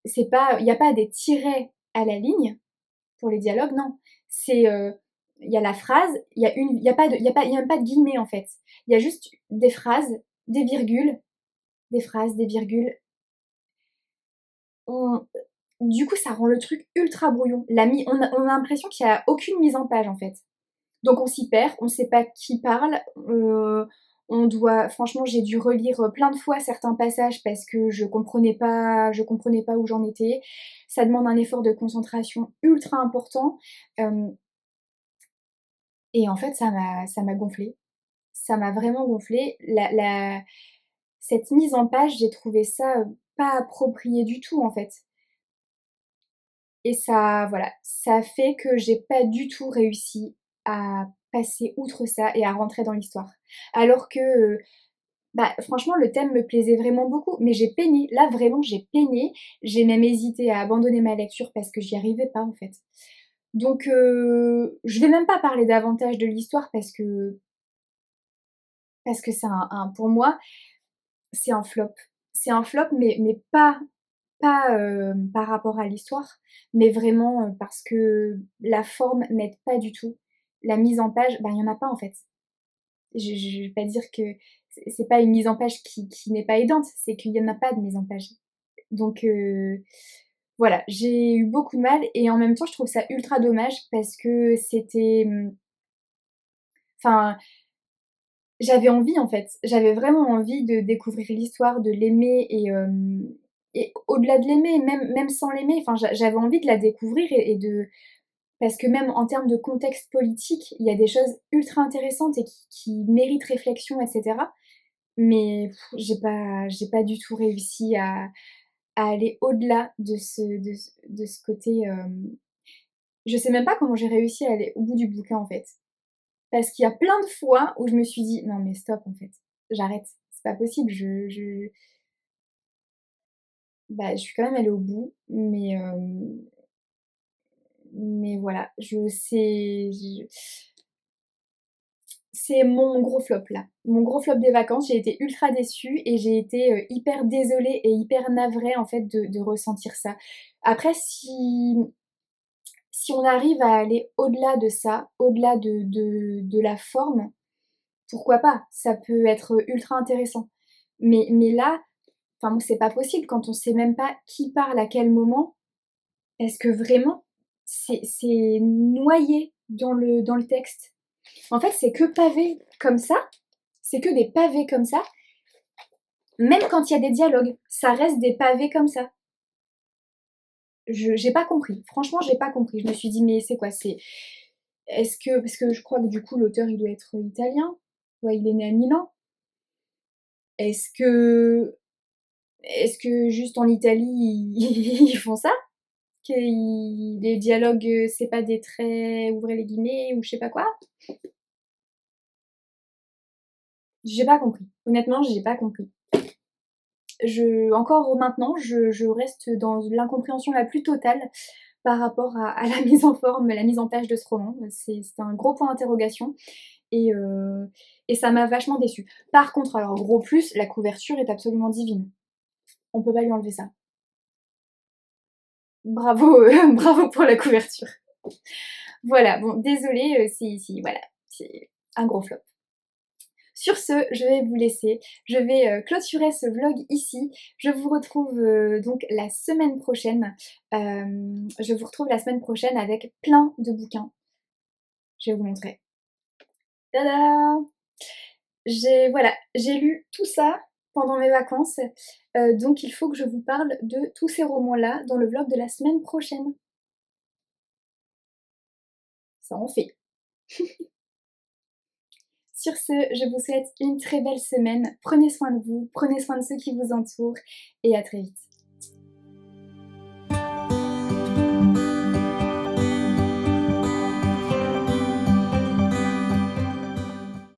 C'est pas Il y a pas des tirets à la ligne pour les dialogues, non. C'est, il y a la phrase, il y a pas de il y a pas il y a même pas de guillemets, en fait. Il y a juste des phrases, des virgules, des phrases, des virgules. On Du coup, ça rend le truc ultra brouillon. On a l'impression qu'il y a aucune mise en page, en fait. Donc on s'y perd, on sait pas qui parle, franchement, j'ai dû relire, plein de fois certains passages parce que je comprenais pas où j'en étais. Ça demande un effort de concentration ultra important, hem et en fait, ça m'a gonflée. Ça m'a vraiment gonflée. Cette mise en page, j'ai trouvé ça, pas approprié du tout, en fait. Et ça, voilà, ça fait que j'ai pas du tout réussi à passer outre ça et à rentrer dans l'histoire. Alors que, bah, franchement, le thème me plaisait vraiment beaucoup, mais j'ai peiné. Là, vraiment, j'ai peiné. J'ai même hésité à abandonner ma lecture parce que j'y arrivais pas, en fait. Donc, je vais même pas parler davantage de l'histoire parce que c'est pour moi, c'est un flop. C'est un flop, mais pas, par rapport à l'histoire, mais vraiment, parce que la forme n'aide pas du tout. La mise en page, bah, il y en a pas, en fait. Je vais pas dire que c'est pas une mise en page qui n'est pas aidante, c'est qu'il y en a pas de mise en page. Donc voilà, j'ai eu beaucoup de mal et en même temps, je trouve ça ultra dommage parce que c'était, enfin, j'avais envie, en fait. J'avais vraiment envie de découvrir l'histoire, de l'aimer et au-delà de l'aimer, même sans l'aimer, enfin, j'avais envie de la découvrir et de parce que même en termes de contexte politique, il y a des choses ultra intéressantes et qui méritent réflexion et cetera. Mais j'ai pas du tout réussi à aller au-delà de ce côté, je sais même pas comment j'ai réussi à aller au bout du bouquin, en fait. Parce qu'il y a plein de fois où je me suis dit: «Non mais stop en fait, j'arrête, c'est pas possible, bah, je suis quand même allée au bout, mais voilà, c'est mon gros flop là. Mon gros flop des vacances, j'ai été ultra déçue et j'ai été, hyper désolée et hyper navrée en fait de ressentir ça. Après si on arrive à aller au-delà de ça, au-delà de la forme, pourquoi pas? Ça peut être ultra intéressant. Mais là, enfin moi c'est pas possible quand on sait même pas qui parle à quel moment, parce que vraiment c'est noyé dans le texte. En fait, c'est que pavé comme ça, c'est que des pavés comme ça, même quand il y a des dialogues, ça reste des pavés comme ça. J'ai pas compris. Franchement, j'ai pas compris. Je me suis dit: «Mais c'est quoi? Est-ce que» parce que je crois que du coup l'auteur il doit être italien. Ouais, il est né à Milan. Est-ce que Est-ce que juste en Italie, ils font ça? Les dialogues, c'est pas des traits, ouvrez les guillemets ou je sais pas quoi? J'ai pas compris. Honnêtement, j'ai pas compris. encore maintenant, je reste dans l'incompréhension la plus totale par rapport à la mise en forme, la mise en page de ce roman. C'est un gros point d'interrogation et heu et ça m'a vachement déçue. Par contre, alors gros plus, la couverture est absolument divine. On peut pas lui enlever ça. Bravo, bravo pour la couverture. Voilà, bon désolée, si voilà, c'est un gros flop. Sur ce, je vais vous laisser. Je vais, clôturer ce vlog ici. Je vous retrouve, donc la semaine prochaine. Je vous retrouve la semaine prochaine avec plein de bouquins. Je vais vous montrer. Tada! J'ai lu tout ça pendant mes vacances, donc il faut que je vous parle de tous ces romans-là dans le vlog de la semaine prochaine. Ça en fait. Sur ce, je vous souhaite une très belle semaine. Prenez soin de vous, prenez soin de ceux qui vous entourent et à très vite.